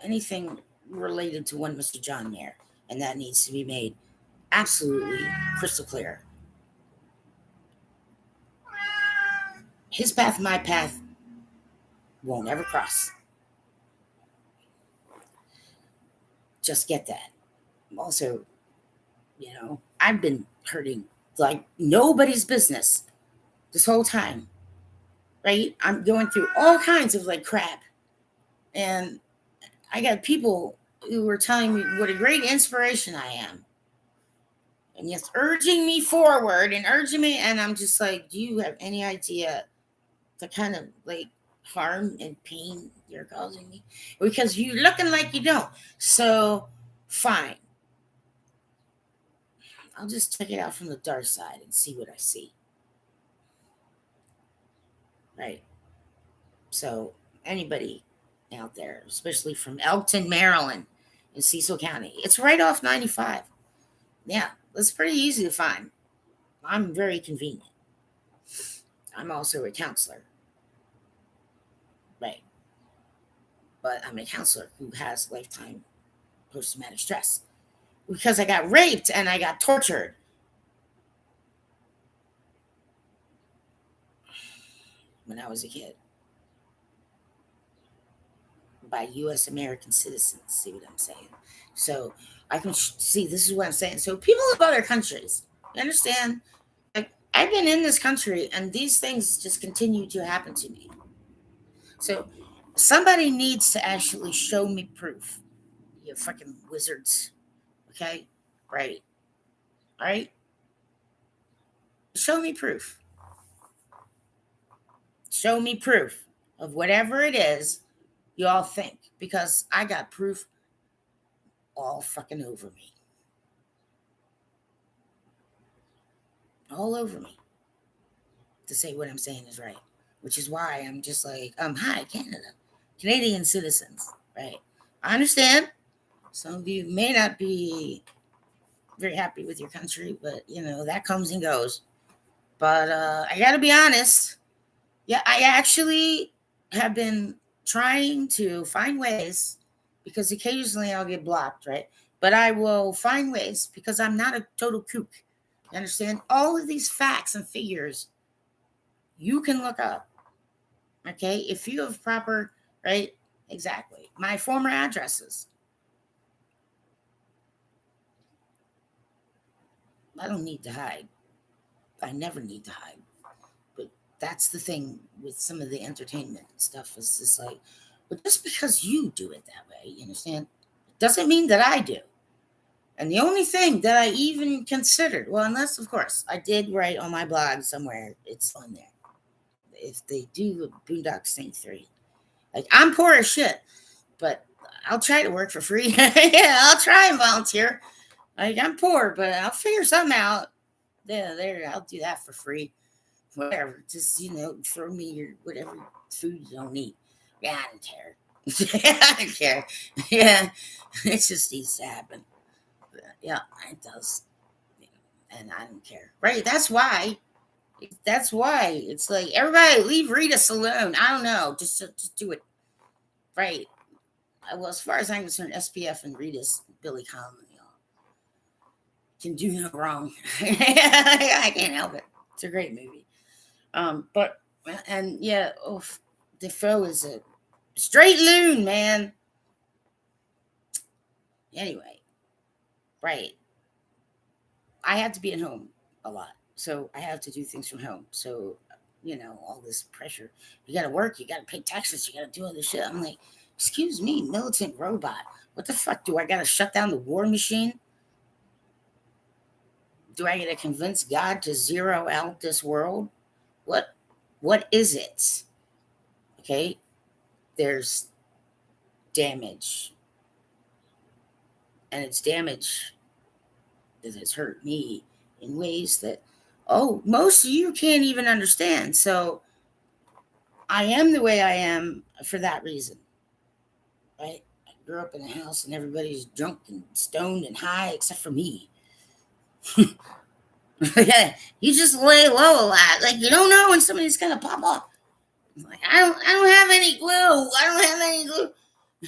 anything related to one Mr. John Mayer, and that needs to be made absolutely crystal clear. His path, my path, won't ever cross. Just get that. Also, I've been hurting like nobody's business this whole time, right? I'm going through all kinds of like crap, and I got people who were telling me what a great inspiration I am, and yes, urging me forward and urging me, and I'm just like, do you have any idea the kind of like harm and pain you're causing me? Because you're looking like you don't. So fine. I'll just check it out from the dark side and see what I see. Right. So anybody out there, especially from Elkton, Maryland, in Cecil County, it's right off 95. Yeah, it's pretty easy to find. I'm very convenient. I'm also a counselor. Right. But I'm a counselor who has lifetime post traumatic stress because I got raped and I got tortured when I was a kid by U.S. American citizens. See what I'm saying? So I can see this is what I'm saying. So people of other countries, you understand? Like I've been in this country and these things just continue to happen to me. So somebody needs to actually show me proof. You fucking wizards. Okay? Right. All right. Show me proof. Show me proof of whatever it is you all think, because I got proof all fucking over me. All over me to say what I'm saying is right, which is why I'm just like, hi, Canada, Canadian citizens, right? I understand some of you may not be very happy with your country, but that comes and goes. But I gotta be honest. Yeah, I actually have been trying to find ways because occasionally I'll get blocked, right? But I will find ways because I'm not a total kook. You understand? All of these facts and figures you can look up. Okay? If you have proper, right? Exactly. My former addresses. I don't need to hide. I never need to hide. But that's the thing with some of the entertainment stuff is just like, but just because you do it that way, you understand, doesn't mean that I do. And the only thing that I even considered, well, unless of course I did write on my blog somewhere, it's on there. If they do Boondock Saint 3, like I'm poor as shit, but I'll try to work for free. Yeah, I'll try and volunteer. Like I'm poor, but I'll figure something out. Yeah, there, I'll do that for free. Whatever, just throw me your whatever food you don't eat. Yeah, I don't care. I don't care. Yeah, it just needs to happen. Yeah, it does, and I don't care. Right? That's why. That's why it's like everybody leave Rita alone. I don't know. Just do it. Right. Well, as far as I'm concerned, SPF and Rita's Billy Conlon, can do no wrong. I can't help it. It's a great movie. But and yeah, Defoe is a straight loon, man. Anyway, right. I have to be at home a lot, so I have to do things from home. So all this pressure. You got to work. You got to pay taxes. You got to do all this shit. I'm like, excuse me, militant robot. What the fuck do I got to shut down the war machine? Do I got to convince God to zero out this world? What what is it? Okay, there's damage, and it's damage that has hurt me in ways that most of you can't even understand. So I am the way I am for that reason, right? I grew up in a house and everybody's drunk and stoned and high except for me. You just lay low a lot. Like you don't know when somebody's gonna pop up. Like I don't have any glue. I don't have any glue.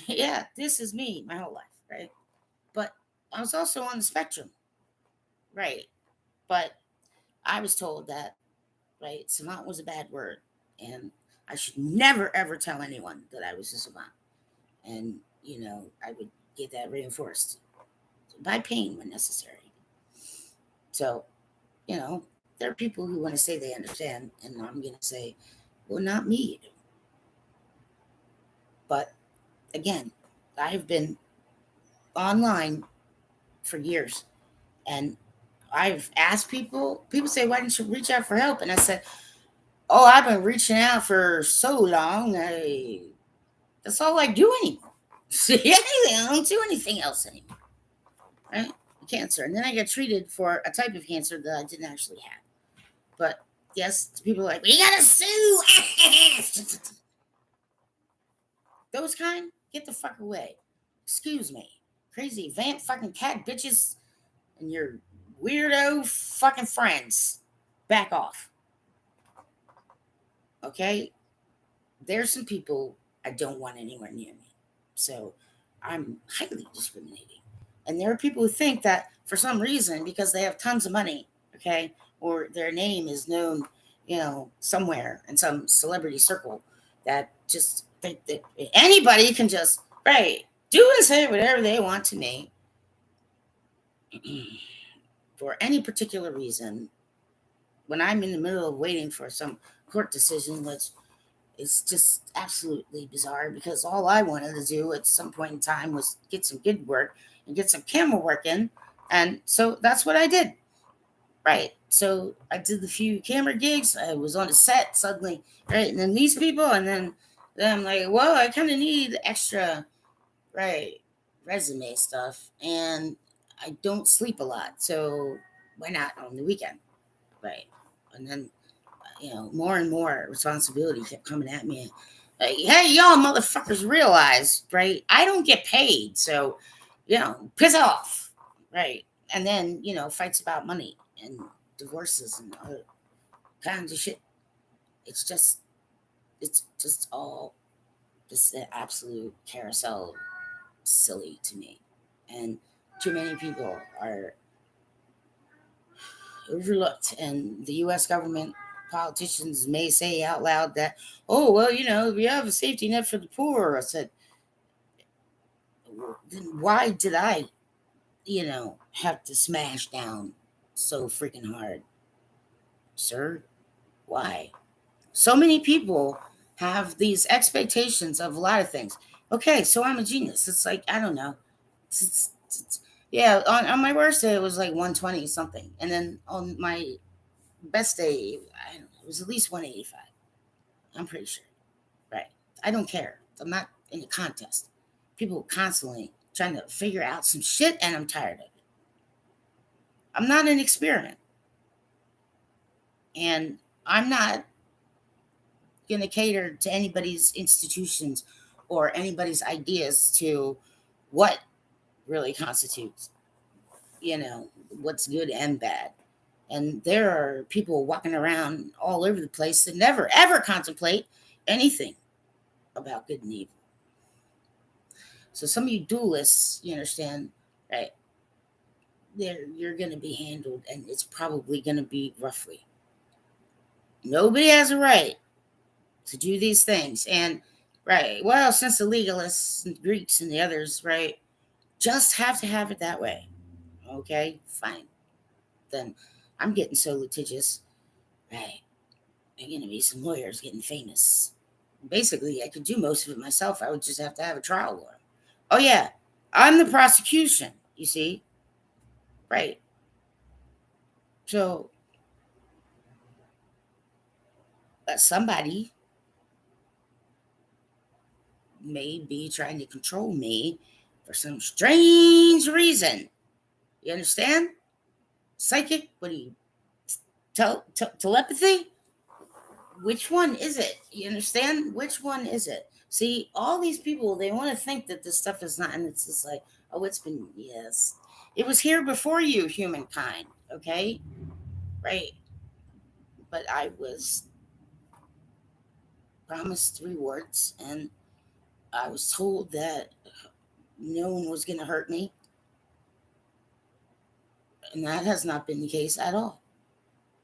Yeah, this is me my whole life, right? But I was also on the spectrum, right? But I was told that, right, savant was a bad word, and I should never ever tell anyone that I was a savant. And I would get that reinforced by pain when necessary. So, there are people who want to say they understand, and I'm going to say, well, not me. But again, I've been online for years, and I've asked people. People say, "Why didn't you reach out for help?" And I said, "Oh, I've been reaching out for so long. That's all I do anymore. I don't do anything else anymore. Right? Cancer, and then I got treated for a type of cancer that I didn't actually have. But yes, people are like, we gotta sue. Those kind, get the fuck away. Excuse me, crazy vamp fucking cat bitches, and your weirdo fucking friends. Back off. Okay, there's some people I don't want anywhere near me. So I'm highly discriminating. And there are people who think that for some reason, because they have tons of money, okay, or their name is known, somewhere in some celebrity circle, that just think that anybody can just, right, do and say whatever they want to me for any particular reason when I'm in the middle of waiting for some court decision, which it's just absolutely bizarre because all I wanted to do at some point in time was get some good work and get some camera work in. And so that's what I did. Right. So I did the few camera gigs. I was on a set suddenly. Right. And then these people, and then I'm like, well, I kind of need extra, right, resume stuff. And I don't sleep a lot. So why not on the weekend? Right. And then more and more responsibility kept coming at me. Like, hey, y'all motherfuckers realize, right? I don't get paid. So, piss off. Right. And then, fights about money and divorces and other kinds of shit. It's just all just an absolute carousel silly to me. And too many people are overlooked, and the U.S. government politicians may say out loud that, oh, well, we have a safety net for the poor. I said, then why did I, have to smash down so freaking hard, sir? Why? So many people have these expectations of a lot of things. Okay, so I'm a genius. It's like, I don't know. Yeah, on my worst day it was like 120 something, and then on my best day, I don't know, it was at least 185. I'm pretty sure. Right. I don't care. I'm not in a contest. People constantly trying to figure out some shit, and I'm tired of it. I'm not an experiment, and I'm not going to cater to anybody's institutions or anybody's ideas to what really constitutes, what's good and bad. And there are people walking around all over the place that never ever contemplate anything about good and evil. So some of you dualists, you understand, right? You're going to be handled, and it's probably going to be roughly. Nobody has a right to do these things, and right. Well, since the legalists, and Greeks, and the others, right, just have to have it that way. Okay, fine. Then I'm getting so litigious, right? There are going to be some lawyers getting famous. Basically, I could do most of it myself. I would just have to have a trial lawyer. Oh yeah, I'm the prosecution. You see, right? So somebody may be trying to control me for some strange reason. You understand? Psychic? What do you telepathy? Which one is it? You understand? Which one is it? See, all these people, they want to think that this stuff is not, and it's just like, oh, it's been, yes. It was here before you, humankind, okay? Right? But I was promised rewards, and I was told that no one was going to hurt me, and that has not been the case at all.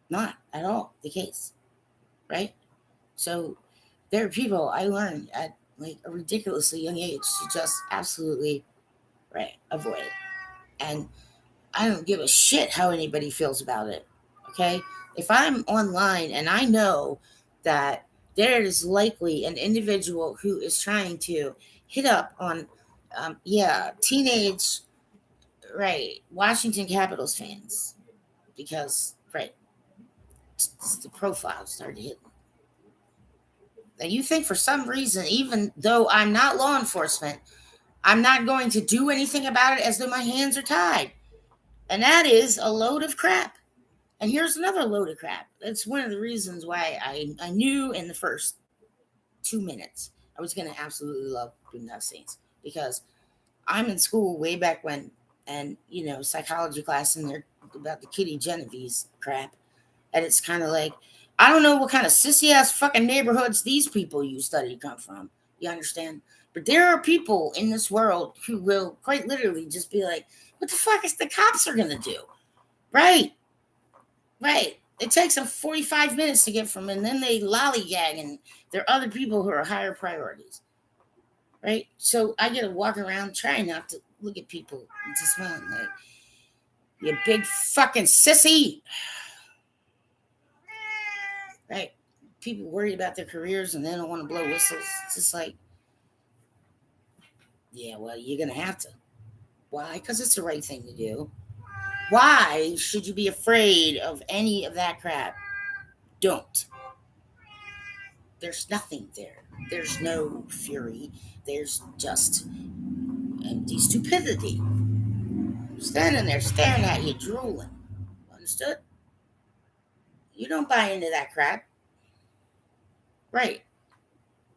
Not at all the case, right? So there are people I learned at like a ridiculously young age to just absolutely right avoid. And I don't give a shit how anybody feels about it. Okay? If I'm online and I know that there is likely an individual who is trying to hit up on yeah, teenage right, Washington Capitals fans because right, the profile started hitting. And you think for some reason, even though I'm not law enforcement, I'm not going to do anything about it as though my hands are tied. And that is a load of crap. And here's another load of crap. That's one of the reasons why I knew in the first 2 minutes I was going to absolutely love doing that scenes because I'm in school way back when, and psychology class, and they're about the Kitty Genevieve's crap, and it's kind of like I don't know what kind of sissy ass fucking neighborhoods these people you study come from. You understand? But there are people in this world who will quite literally just be like, "What the fuck is the cops are gonna do?" Right? Right. It takes them 45 minutes to get from, and then they lollygag, and there are other people who are higher priorities. Right. So I get to walk around trying not to look at people and just smile like, you big fucking sissy. Right. People worry about their careers and they don't want to blow whistles. It's just like, yeah, well, you're going to have to. Why? Because it's the right thing to do. Why should you be afraid of any of that crap? Don't. There's nothing there. There's no fury. There's just empty stupidity. Standing there staring at you, drooling. Understood? You don't buy into that crap. Right.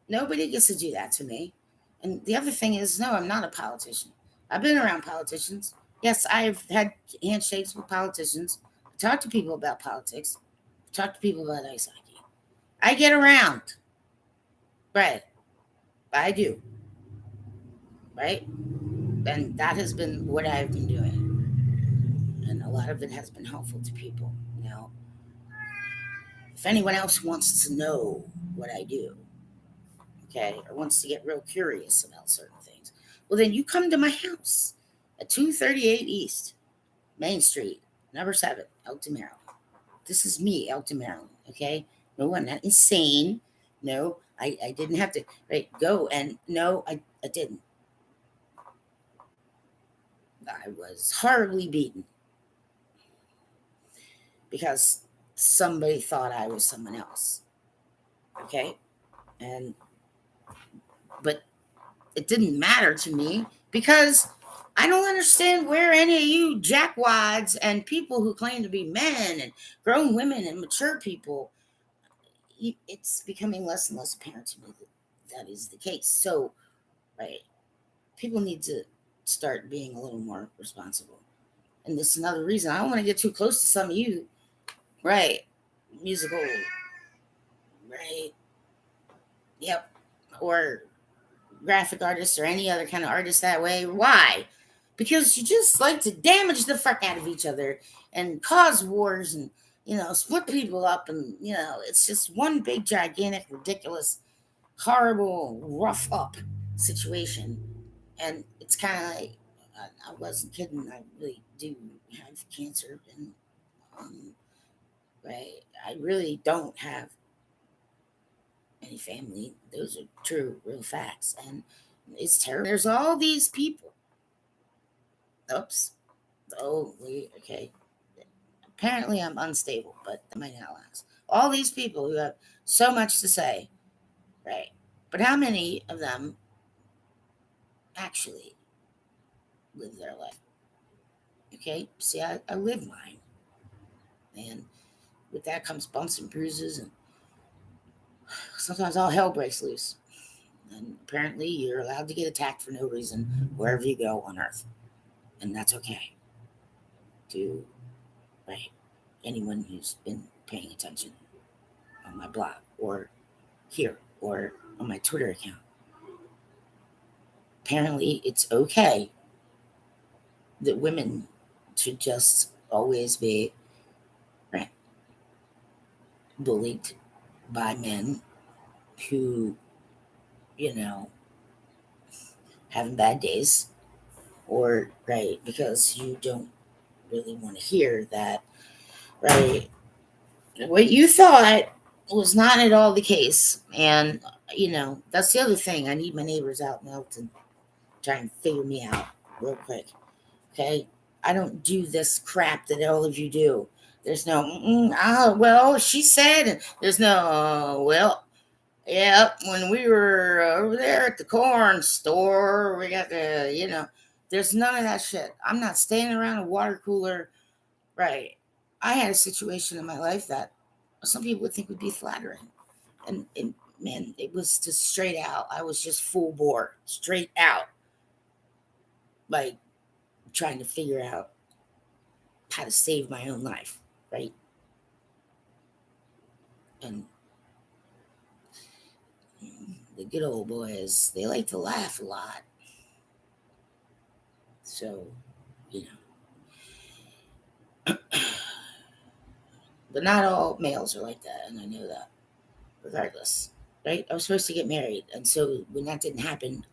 Nobody gets to do that to me. And the other thing is, no, I'm not a politician. I've been around politicians. Yes, I've had handshakes with politicians. I talk to people about politics. I talk to people about ice hockey. I get around. Right. I do. Right. And that has been what I've been doing. And a lot of it has been helpful to people. If anyone else wants to know what I do, okay, or wants to get real curious about certain things, well, then you come to my house at 238 East Main Street, number 7, Elton, Maryland. This is me, Elton, Maryland, okay? No, I'm not insane. No, I didn't have to, right, go, and no, I didn't. I was horribly beaten because somebody thought I was someone else. Okay? And but it didn't matter to me because I don't understand where any of you jackwads and people who claim to be men and grown women and mature people, it's becoming less and less apparent to me that that is the case. So, right, people need to start being a little more responsible. And this is another reason I don't want to get too close to some of you, right? Musical, right? Yep. Or graphic artists or any other kind of artist that way. Why? Because you just like to damage the fuck out of each other and cause wars and, split people up. And, it's just one big, gigantic, ridiculous, horrible, rough up situation. And it's kind of like, I wasn't kidding. I really do have cancer. And, um, right, I really don't have any family. Those are true, real facts. And it's terrible. There's all these people. Oops. Oh, okay. Apparently, I'm unstable, but that might not last. All these people who have so much to say, right? But how many of them actually live their life? Okay. See, I live mine. And with that comes bumps and bruises, and sometimes all hell breaks loose. And apparently, you're allowed to get attacked for no reason wherever you go on Earth. And that's okay. To, right, anyone who's been paying attention on my blog or here or on my Twitter account. Apparently, it's okay that women should just always be, right, bullied by men who, you know, having bad days, or, right, because you don't really want to hear that, right, what you thought was not at all the case. And, that's the other thing. I need my neighbors out now to try and figure me out real quick. Okay. I don't do this crap that all of you do. There's no, well, she said, and there's no, well, yeah, when we were over there at the corn store, we got there's none of that shit. I'm not standing around a water cooler. Right. I had a situation in my life that some people would think would be flattering. And man, it was just straight out. I was just full bore, straight out, like trying to figure out how to save my own life, right? And the good old boys, they like to laugh a lot. So, you know, but not all males are like that, and I know that. Regardless, right? I was supposed to get married, and so when that didn't happen,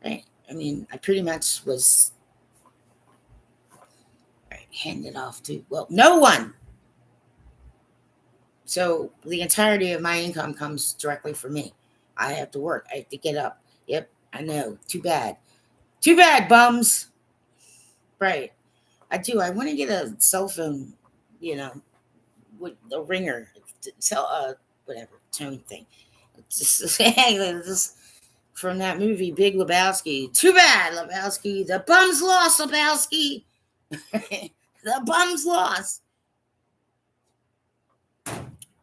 right? I mean, I pretty much was, right, handed off to, well, no one. So the entirety of my income comes directly from me. I have to work. I have to get up. Yep, I know. Too bad. Too bad, bums. Right. I do. I want to get a cell phone, you know, with a ringer, cell, whatever tone thing. Just, just from that movie, Big Lebowski. Too bad, Lebowski. The bums lost, Lebowski. The bums lost.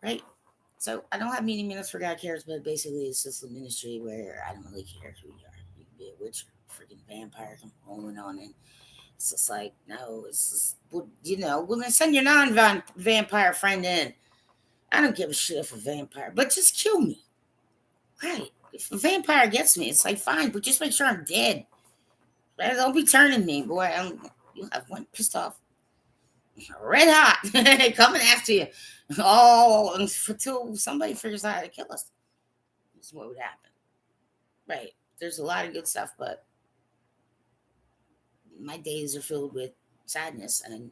Right. So I don't have many minutes for God cares, but basically it's just a ministry where I don't really care who you are. You can be a witch or a freaking vampire, come on and on. And it's just like, no, it's just, well, then send your non-vampire friend in. I don't give a shit if a vampire, but just kill me. Right. If a vampire gets me, it's like, fine, but just make sure I'm dead. Right? Don't be turning me, boy. You'll have one pissed off, red hot, coming after you. Oh, until somebody figures out how to kill us. That's what would happen. Right. There's a lot of good stuff, but my days are filled with sadness, and,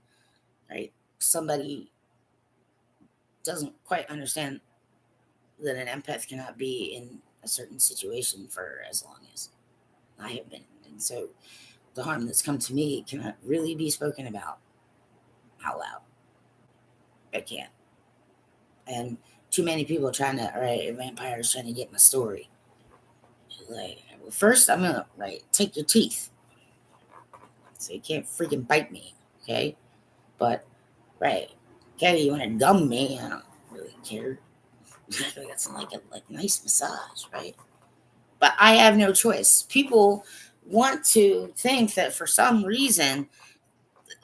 right, somebody doesn't quite understand that an empath cannot be in a certain situation for as long as I have been. And so the harm that's come to me cannot really be spoken about out loud. I can't. And too many people trying to, all right, vampires trying to get my story. Like, well, first I'm gonna, right, take your teeth. So you can't freaking bite me, okay? But, right, okay, you want to gum me? I don't really care. That's like a nice massage, right? But I have no choice. People want to think that for some reason,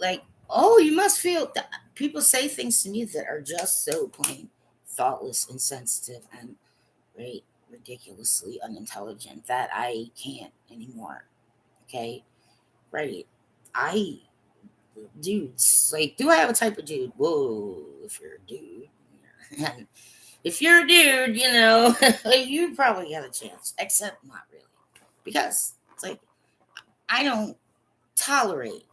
like, oh, you must feel. People say things to me that are just so plain thoughtless, insensitive, and right, ridiculously unintelligent that I can't anymore. Okay, right? I dudes like, do I have a type of dude? Whoa, if you're a dude. And if you're a dude, you probably got a chance, except not really. Because it's like, I don't tolerate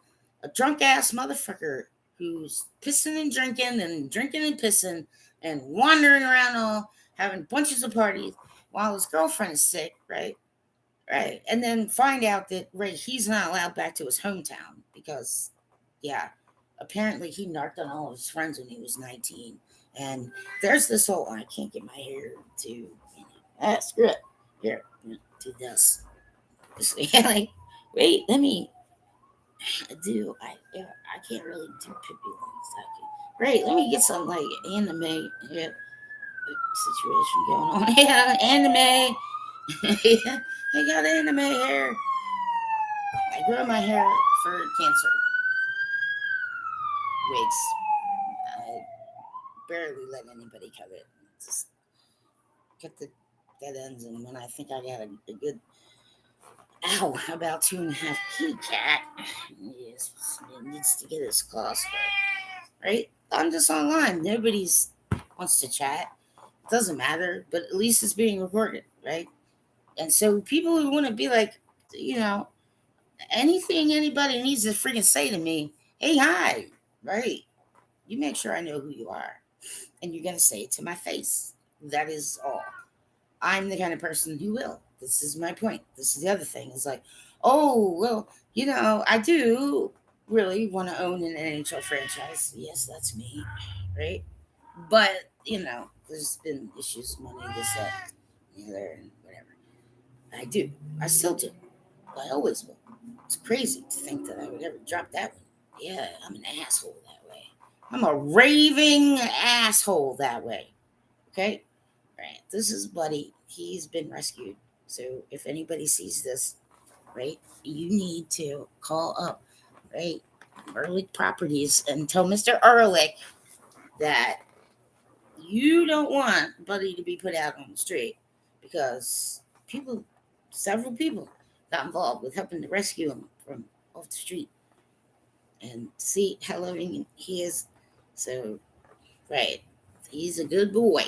a drunk ass motherfucker who's pissing and drinking and pissing and wandering around all having bunches of parties while his girlfriend is sick, right? Right. And then find out that, right, he's not allowed back to his hometown because, yeah, apparently he narked on all of his friends when he was 19. And there's this whole, I can't get my hair to, screw it. Here, do this. Yeah, like, wait, let me do. I can't really do pippy lines. Great, let me get some, like, anime, yeah, situation going on. Yeah, anime. Yeah, I got anime hair. I grow my hair for cancer wigs. I barely let anybody cut it. Just cut the dead ends, and when I think I got a good, ow, about 2.5 kitty cat, yes, it needs to get his claws cut. Right? I'm just online. Nobody's wants to chat. Doesn't matter, but at least it's being recorded, right? And so people who want to be like, you know, anything anybody needs to freaking say to me, hey, hi, right? You make sure I know who you are. And you're going to say it to my face. That is all. I'm the kind of person who will. This is my point. This is the other thing. It's like, oh, well, I do really want to own an NHL franchise. Yes, that's me, right? But, there's been issues, money, this, that, the other, and whatever. I do. I still do. I always will. It's crazy to think that I would ever drop that one. Yeah, I'm an asshole that way. I'm a raving asshole that way. Okay? Right. This is Buddy. He's been rescued. So if anybody sees this, right, you need to call up, right, Ehrlich Properties and tell Mr. Ehrlich that you don't want Buddy to be put out on the street because several people got involved with helping to rescue him from off the street and see how loving he is. So, right, he's a good boy.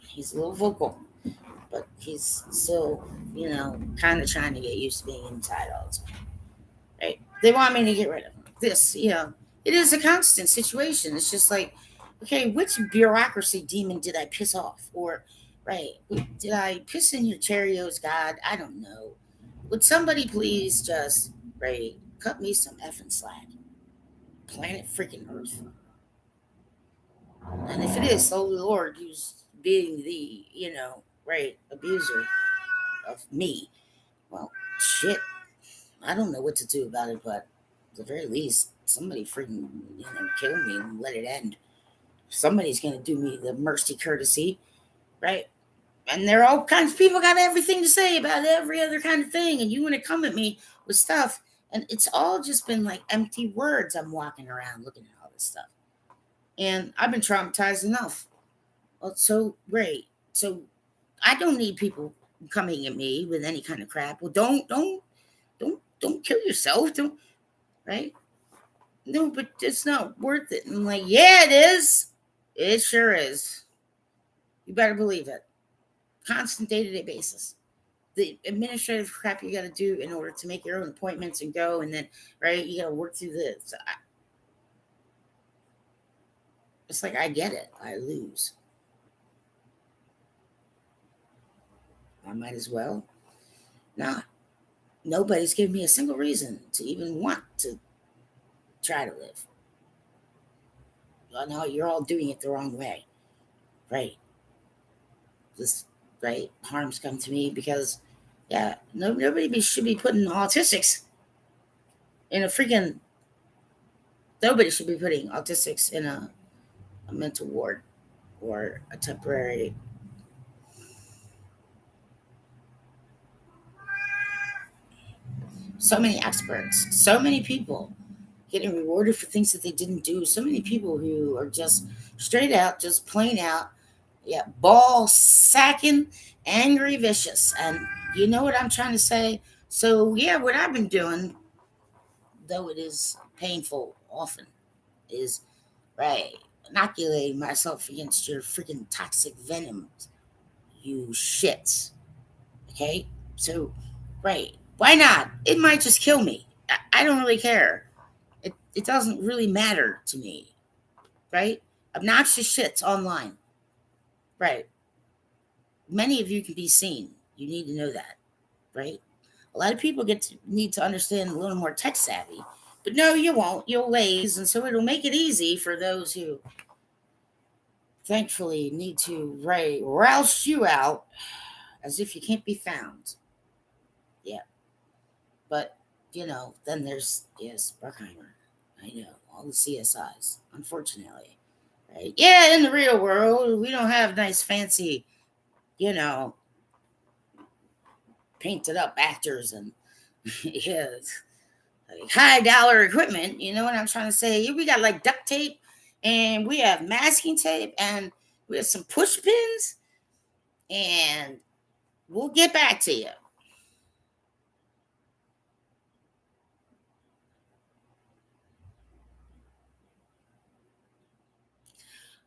He's a little vocal, but he's still, kind of trying to get used to being inside all the time. Right? They want me to get rid of him. This, it is a constant situation. It's just like, okay, which bureaucracy demon did I piss off? Or, right, did I piss in your Cheerios, God? I don't know. Would somebody please just, right, cut me some effing slack? Planet freaking Earth. And if it is so the Lord who's being the, right, abuser of me, well, shit. I don't know what to do about it, but at the very least, somebody freaking, kill me and let it end. Somebody's going to do me the mercy courtesy, right? And there are all kinds of people got everything to say about every other kind of thing, and you want to come at me with stuff, and it's all just been like empty words. I'm walking around looking at all this stuff, and I've been traumatized enough. Well, so great. So I don't need people coming at me with any kind of crap. Well, don't kill yourself. Don't, right? No, but it's not worth it. And I'm like, yeah, it is. It sure is. You better believe it. Constant day-to-day basis. The administrative crap you got to do in order to make your own appointments and go, and then, right, you got to work through this. It's like, I get it. I lose. I might as well not. Nobody's given me a single reason to even want to try to live. Oh, no, you're all doing it the wrong way. Right. This, right, harm's come to me because, yeah, should be putting autistics in a freaking, nobody should be putting autistics in a mental ward or a temporary. So many experts, so many people getting rewarded for things that they didn't do. So many people who are just straight out, just plain out, yeah, ball sacking, angry, vicious. And you know what I'm trying to say? So, yeah, what I've been doing, though it is painful often, is right, inoculating myself against your freaking toxic venom, you shits. Okay? So, right, why not? It might just kill me. I don't really care. It doesn't really matter to me, right? Obnoxious shits online, right? Many of you can be seen. You need to know that, right? A lot of people need to understand a little more tech savvy, but no, you won't. You'll laze, and so it'll make it easy for those who, thankfully, need to rouse you out as if you can't be found. Yeah, but then there's yes, Bruckheimer. I know all the CSIs, unfortunately. Right? Yeah, in the real world, we don't have nice, fancy, you know, painted up actors and yeah, like high dollar equipment. You know what I'm trying to say? We got like duct tape, and we have masking tape, and we have some push pins, and we'll get back to you.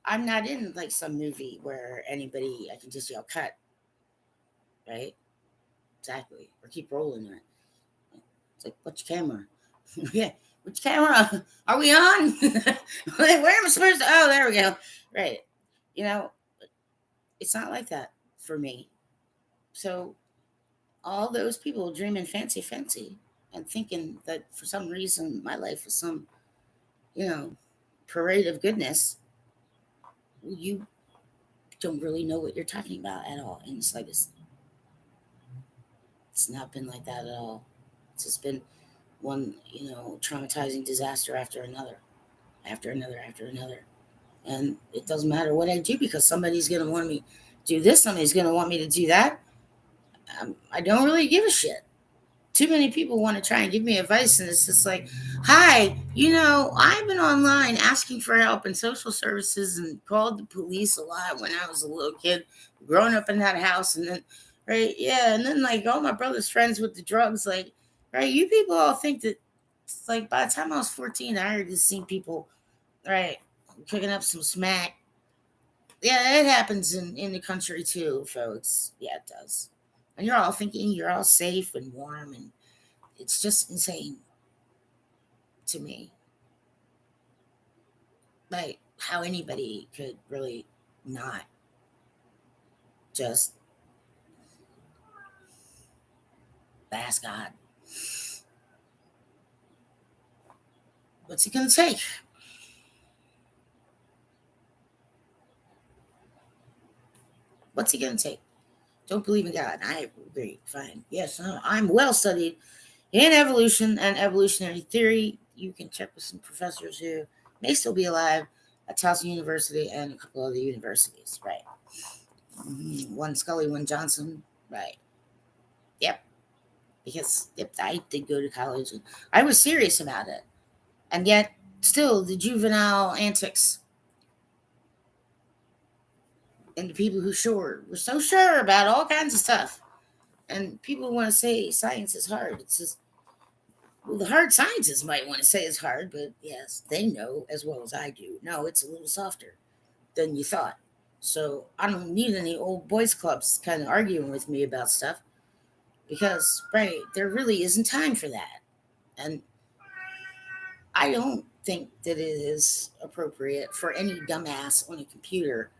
I'm not in like some movie where anybody I can just yell cut, right? Exactly. Or keep rolling it. It's like, what's your camera? Yeah, which camera are we on? Where am I supposed to? Oh, there we go. Right. You know, it's not like that for me. So all those people dreaming fancy, fancy, and thinking that for some reason my life is some, you know, parade of goodness. You don't really know what you're talking about at all. And it's not been like that at all. It's just been one, traumatizing disaster after another, after another, after another. And it doesn't matter what I do because somebody's going to want me to do this, somebody's going to want me to do that. I don't really give a shit. Too many people want to try and give me advice, and it's just like, hi, I've been online asking for help in social services and called the police a lot when I was a little kid, growing up in that house. And then, right, yeah, and then like all my brother's friends with the drugs, like, right, you people all think that it's like by the time I was 14, I already seen people, right, cooking up some smack. Yeah, it happens in the country too, folks. Yeah, it does. And you're all thinking you're all safe and warm, and it's just insane to me. Like how anybody could really not just ask God, what's he gonna take? What's he gonna take? Don't believe in God. I agree. Fine. Yes, I'm well studied in evolution and evolutionary theory. You can check with some professors who may still be alive at Towson University and a couple other universities. Right. One Scully, one Johnson. Right. Yep. Because yep, I did go to college and I was serious about it. And yet, still, the juvenile antics and the people who sure were so sure about all kinds of stuff. And people want to say science is hard. It's just, well, the hard scientists might want to say it's hard, but yes, they know as well as I do. No, it's a little softer than you thought. So I don't need any old boys clubs kind of arguing with me about stuff because, right, there really isn't time for that. And I don't think that it is appropriate for any dumbass on a computer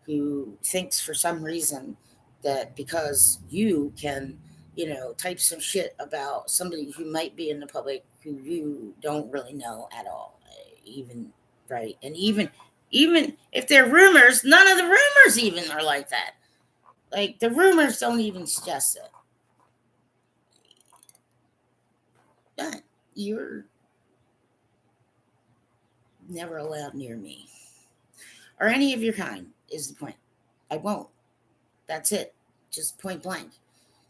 who thinks for some reason that because you can, type some shit about somebody who might be in the public who you don't really know at all, even right, and even if they're rumors, none of the rumors even are like that. Like the rumors don't even suggest it. But you're never allowed near me or any of your kind. Is the point? I won't. That's it. Just point blank.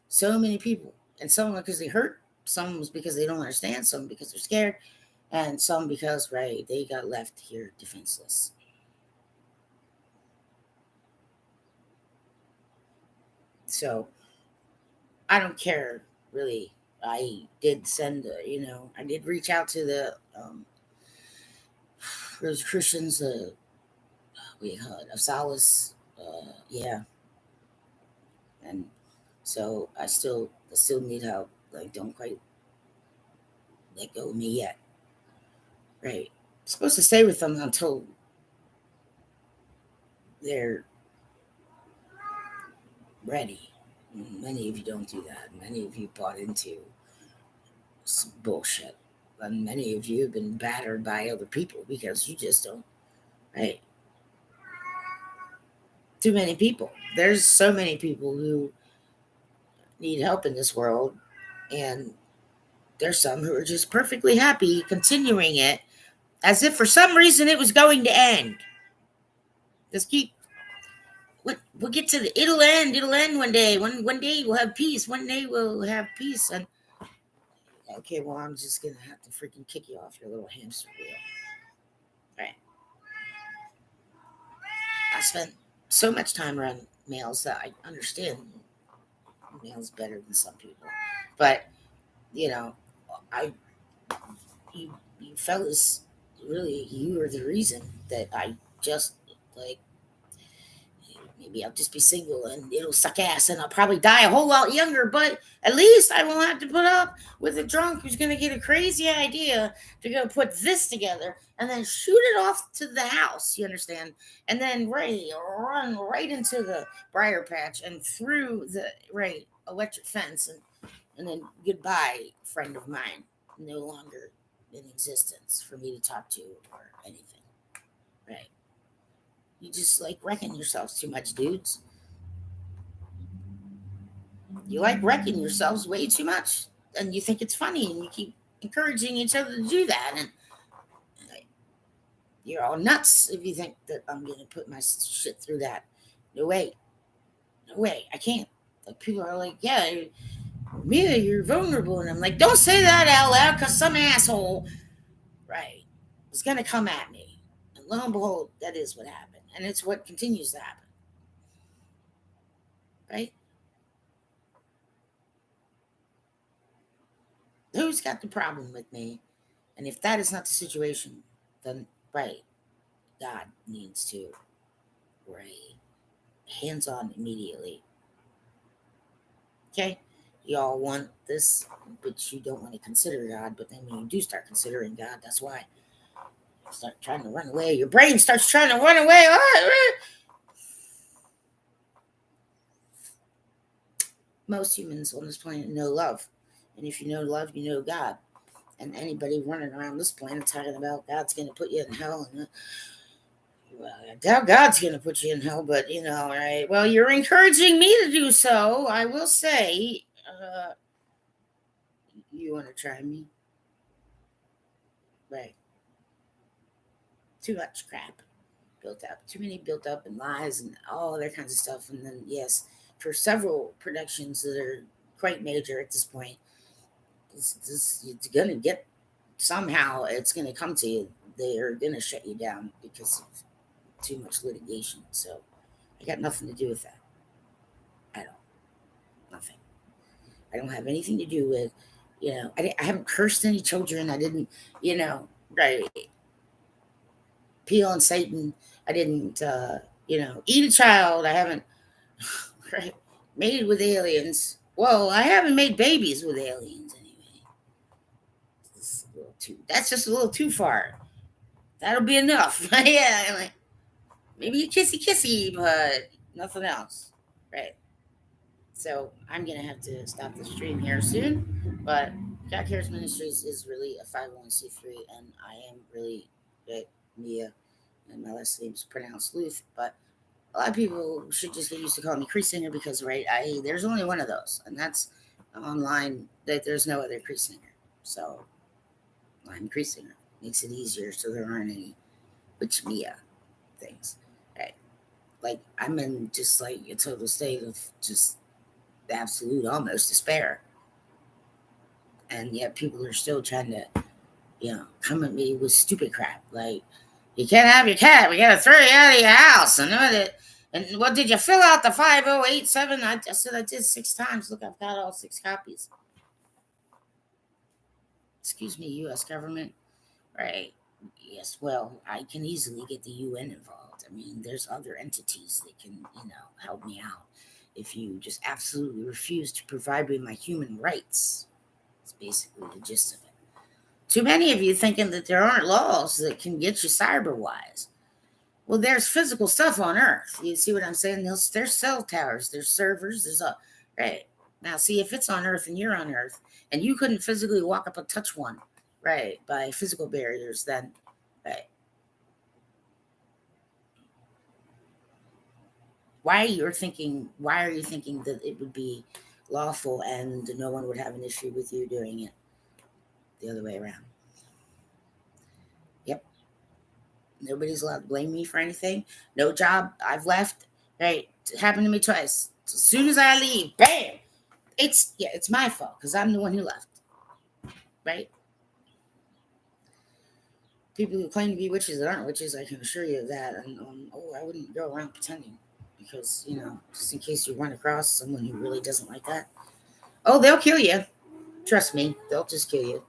So many people, and some because they hurt, some because they don't understand, some because they're scared, and some because right they got left here defenseless. So I don't care really. I did send, I did reach out to the those Christians, we had of solace, yeah, and so I still need help. Like, don't quite let go of me yet, right? I'm supposed to stay with them until they're ready. Many of you don't do that. Many of you bought into some bullshit. And many of you have been battered by other people because you just don't, right? Too many people. There's so many people who need help in this world, and there's some who are just perfectly happy continuing it as if for some reason it was going to end. Just keep. We'll get to the. It'll end. It'll end one day. One day we'll have peace. One day we'll have peace. And okay, well, I'm just gonna have to freaking kick you off your little hamster wheel. Right. I spent so much time around males that I understand males better than some people. But, you know, I you fellas, really, you are the reason that I just like, maybe I'll just be single and it'll suck ass and I'll probably die a whole lot younger, but at least I won't have to put up with a drunk who's going to get a crazy idea to go put this together and then shoot it off to the house, you understand? And then run right into the briar patch and through the electric fence, and then goodbye, friend of mine, no longer in existence for me to talk to or anything. Right. You just like wrecking yourselves too much, dudes. You like wrecking yourselves way too much, and you think it's funny, and you keep encouraging each other to do that. And like, you're all nuts if you think that I'm going to put my shit through that. No way, no way, I can't. Like people are like, yeah, Mia, you're vulnerable, and I'm like, don't say that out loud, because some asshole, right, is going to come at me. And lo and behold, that is what happened, and it's what continues to happen, right? Who's got the problem with me? And if that is not the situation, then right, God needs to, right, hands on immediately. Okay? Y'all want this, but you don't want to consider God. But then when you do start considering God, that's why you start trying to run away. Your brain starts trying to run away. Most humans on this planet know love. And if you know love, you know God. And anybody running around this planet talking about God's going to put you in hell, and well, I doubt God's going to put you in hell, but right? Well, you're encouraging me to do so. I will say, you want to try me, right? Too much crap built up, too many built up, and lies and all other kinds of stuff. And then, yes, for several productions that are quite major at this point, it's going to get somehow. It's going to come to you. They are going to shut you down because of too much litigation. So I got nothing to do with that at all. Nothing. I don't have anything to do with, I haven't cursed any children. I didn't, right, peel on Satan. I didn't, eat a child. I haven't, right, made with aliens. Well, I haven't made babies with aliens anyway. That's just a little too far. That'll be enough. Yeah, like, maybe a kissy kissy, but nothing else. Right. So I'm gonna have to stop the stream here soon. But God Cares Ministries is really a 501c3, and I am really Mia, and my last name's pronounced Luth. But a lot of people should just get used to calling me Creasesinger because, right, I there's only one of those, and that's online. That there's no other Creasesinger, so I'm Creasesinger. Makes it easier, so there aren't any which Mia things. Right, like I'm in just like a total state of just absolute almost despair, and yet people are still trying to, come at me with stupid crap like you can't have your cat. We gotta throw you out of your house, and what it. And what did you fill out the 5087? I said I did 6 times. Look, I've got all 6 copies. Excuse me, U.S. government. Right. Yes, well, I can easily get the UN involved. I mean, there's other entities that can, help me out. If you just absolutely refuse to provide me my human rights, it's basically the gist of it. Too many of you thinking that there aren't laws that can get you cyber wise. Well, there's physical stuff on Earth. You see what I'm saying? There's cell towers, there's servers, there's a right. Now, see if it's on Earth and you're on Earth, and you couldn't physically walk up and touch one, right, by physical barriers, then right. Why are you thinking that it would be lawful and no one would have an issue with you doing it the other way around? Yep. Nobody's allowed to blame me for anything. No job. I've left. Right. It happened to me twice. As soon as I leave, bam. It's my fault because I'm the one who left. Right? People who claim to be witches that aren't witches, I can assure you of that. And I wouldn't go around pretending because, just in case you run across someone who really doesn't like that. Oh, they'll kill you. Trust me, they'll just kill you.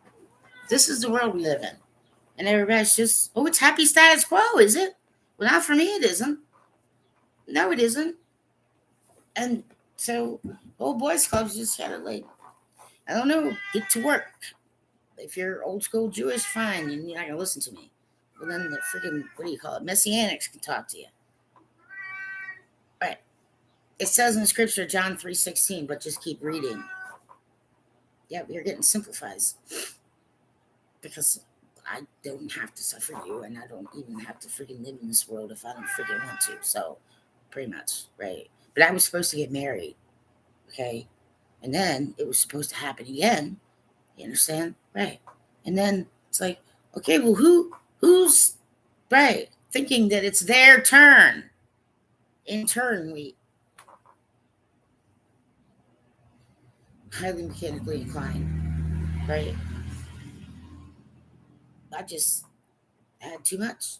This is the world we live in. And everybody's just, oh, it's happy status quo, is it? Well, not for me, it isn't. No, it isn't. And so, old boys clubs just gotta, like, I don't know, get to work. If you're old school Jewish, fine, and you're not gonna listen to me. Well, then the freaking, what do you call it? Messianics can talk to you. Right. It says in scripture, John 3:16, but just keep reading. Yeah, you're getting simplifies. Because I don't have to suffer you, and I don't even have to freaking live in this world if I don't freaking want to. So, pretty much, right? But I was supposed to get married, okay? And then it was supposed to happen again. You understand? Right. And then it's like, okay, well, who's right thinking that it's their turn? In turn, we highly mechanically inclined, right? I just had too much,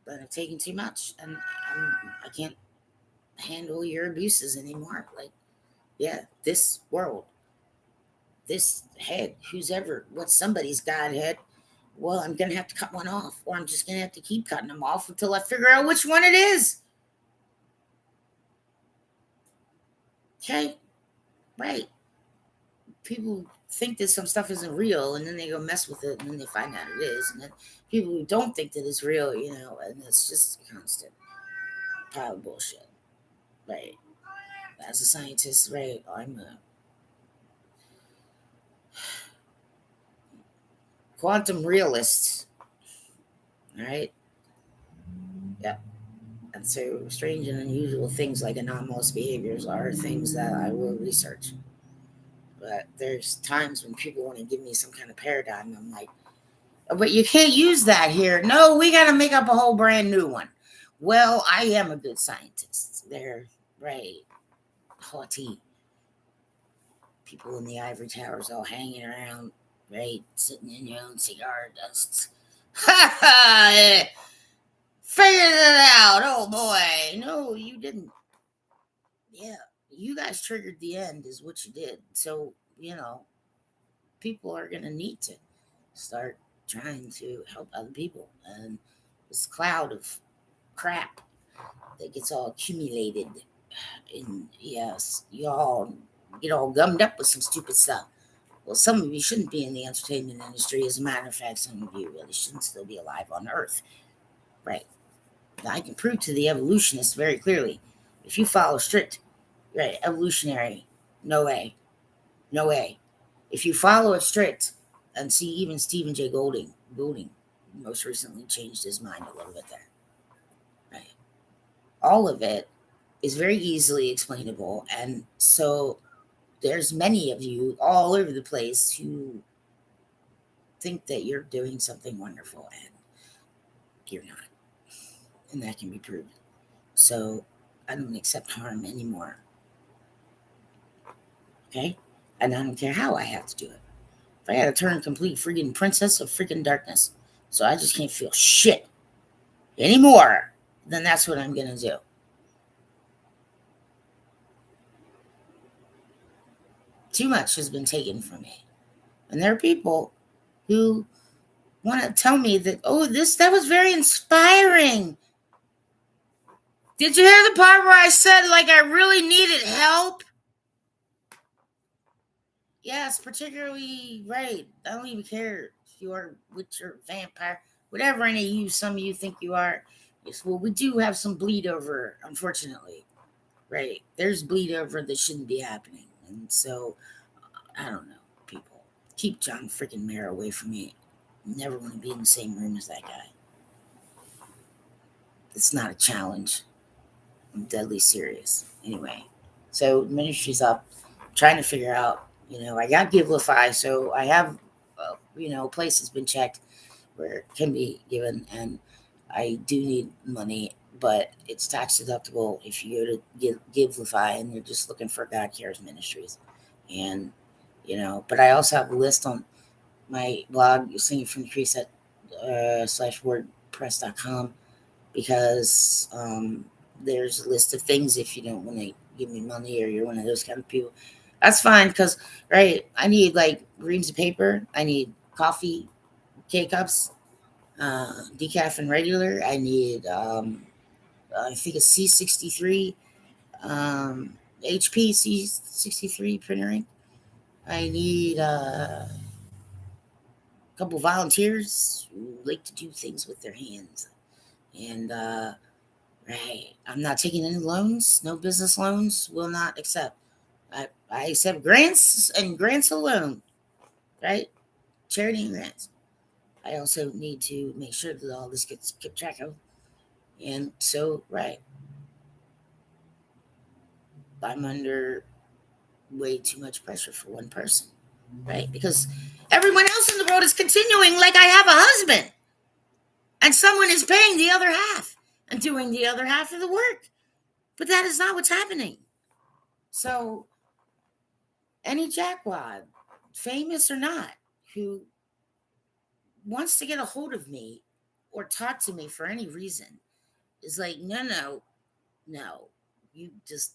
but I've taken too much, and I can't handle your abuses anymore. Like, yeah, this world, this head, what's somebody's godhead. Well, I'm gonna have to cut one off, or I'm just gonna have to keep cutting them off until I figure out which one it is. Okay, right. People think that some stuff isn't real, and then they go mess with it, and then they find out it is, and then people who don't think that it's real, and it's just a constant pile of bullshit. Right. As a scientist, right, I'm a quantum realist. All right. Yeah. And so strange and unusual things like anomalous behaviors are things that I will research. But there's times when people want to give me some kind of paradigm. I'm like, "Oh, but you can't use that here. No, we got to make up a whole brand new one." Well, I am a good scientist. They're right, haughty people in the ivory towers all hanging around, right, sitting in your own cigar dusts. Ha ha! Figured it out. Oh boy. No, you didn't. Yeah, you guys triggered the end, is what you did. So, people are going to need to start trying to help other people. And this cloud of crap that gets all accumulated, and yes, y'all get all gummed up with some stupid stuff. Well, some of you shouldn't be in the entertainment industry. As a matter of fact, some of you really shouldn't still be alive on Earth. Right. Now, I can prove to the evolutionists very clearly if you follow strict, right, evolutionary No way. No way. If you follow it strict, and see, even Stephen J. Goulding most recently changed his mind a little bit there. Right. All of it is very easily explainable, and so there's many of you all over the place who think that you're doing something wonderful, and you're not, and that can be proven. So I don't accept harm anymore. Okay, and I don't care how I have to do it. If I got to turn complete freaking princess of freaking darkness, so I just can't feel shit anymore, then that's what I'm gonna do. Too much has been taken from me, and there are people who want to tell me that, oh, this that was very inspiring. Did you hear the part where I said like I really needed help? Yes, particularly right. I don't even care if you are witch or vampire, whatever any of you, some of you think you are. Yes, well, we do have some bleed over, unfortunately. Right? There's bleed over that shouldn't be happening, and so I don't know. People keep John freaking Mayer away from me. Never want to be in the same room as that guy. It's not a challenge. I'm deadly serious. Anyway, so ministry's up, trying to figure out. I got Givelify, so I have, place has been checked where it can be given, and I do need money, but it's tax deductible if you go to Givelify and you're just looking for God Cares Ministries, and but I also have a list on my blog, singing from the Creaset /wordpress.com, because there's a list of things if you don't want to give me money or you're one of those kind of people. That's fine because, right, I need like reams of paper. I need coffee, K cups, decaf and regular. I need, I think it's C63, HP C63 printer ink. I need a couple volunteers who like to do things with their hands. And right. I'm not taking any loans. No business loans. Will not accept. I accept grants and grants alone. Right? Charity and grants. I also need to make sure that all this gets kept track of. And so, right. I'm under way too much pressure for one person. Right? Because everyone else in the world is continuing like I have a husband. And someone is paying the other half and doing the other half of the work. But that is not what's happening. So any jackwad, famous or not, who wants to get a hold of me or talk to me for any reason is like, no, you just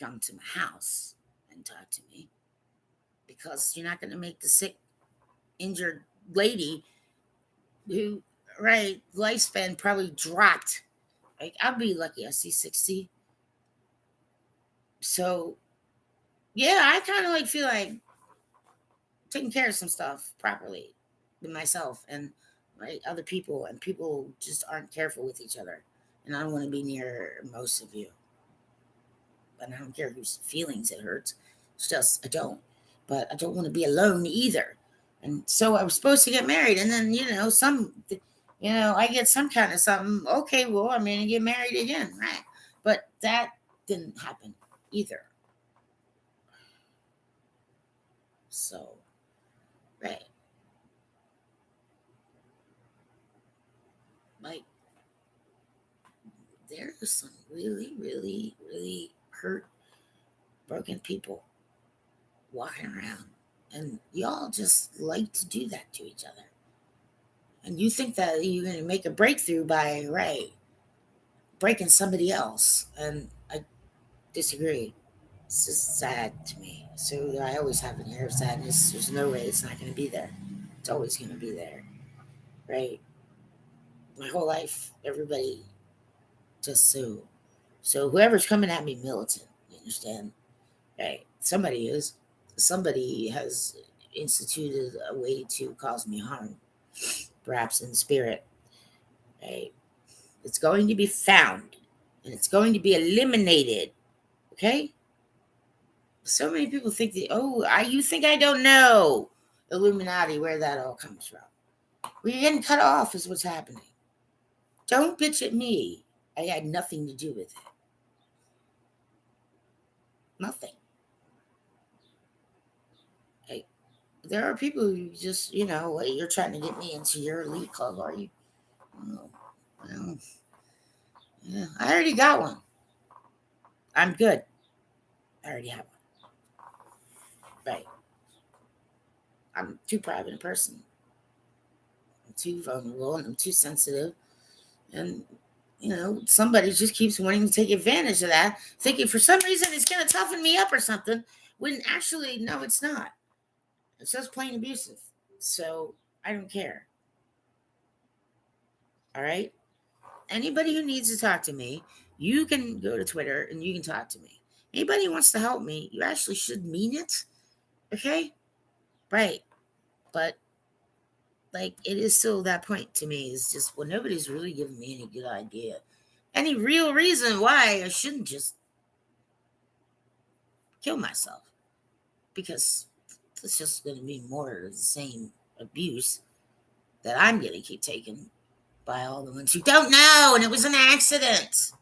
come to my house and talk to me, because you're not going to make the sick, injured lady who, right, lifespan probably dropped. Like, I'll be lucky I see 60. So, yeah, I kind of like feel like taking care of some stuff properly with myself and, right, other people, and people just aren't careful with each other, and I don't want to be near most of you, and I don't care whose feelings it hurts. It's just I don't, but I don't want to be alone either. And so I was supposed to get married, and then I get some kind of something. Okay, well, I'm gonna get married again, right? But that didn't happen either. So, right, like, there's some really, really, really hurt, broken people walking around. And y'all just like to do that to each other. And you think that you're going to make a breakthrough by, right, breaking somebody else. And I disagree. It's just sad to me. So I always have an air of sadness. There's no way it's not going to be there. It's always going to be there, right? My whole life, everybody just so whoever's coming at me militant, you understand? Right. Somebody has instituted a way to cause me harm, perhaps in spirit. Right. It's going to be found and it's going to be eliminated. Okay. So many people think that, oh, you think I don't know Illuminati, where that all comes from. We're getting cut off is what's happening. Don't bitch at me. I had nothing to do with it. Nothing. There are people who just, you're trying to get me into your elite club, are you? Oh, well, yeah, I already got one. I'm good. I already have one. Right. I'm too private a person. I'm too vulnerable and I'm too sensitive. And, somebody just keeps wanting to take advantage of that, thinking for some reason it's going to toughen me up or something, when actually, no, it's not. It's just plain abusive. So I don't care. All right. Anybody who needs to talk to me, you can go to Twitter and you can talk to me. Anybody who wants to help me, you actually should mean it. Okay? Right. But it is still that point to me is just, well, nobody's really giving me any good idea, any real reason why I shouldn't just kill myself, because it's just going to be more of the same abuse that I'm going to keep taking by all the ones who don't know and it was an accident.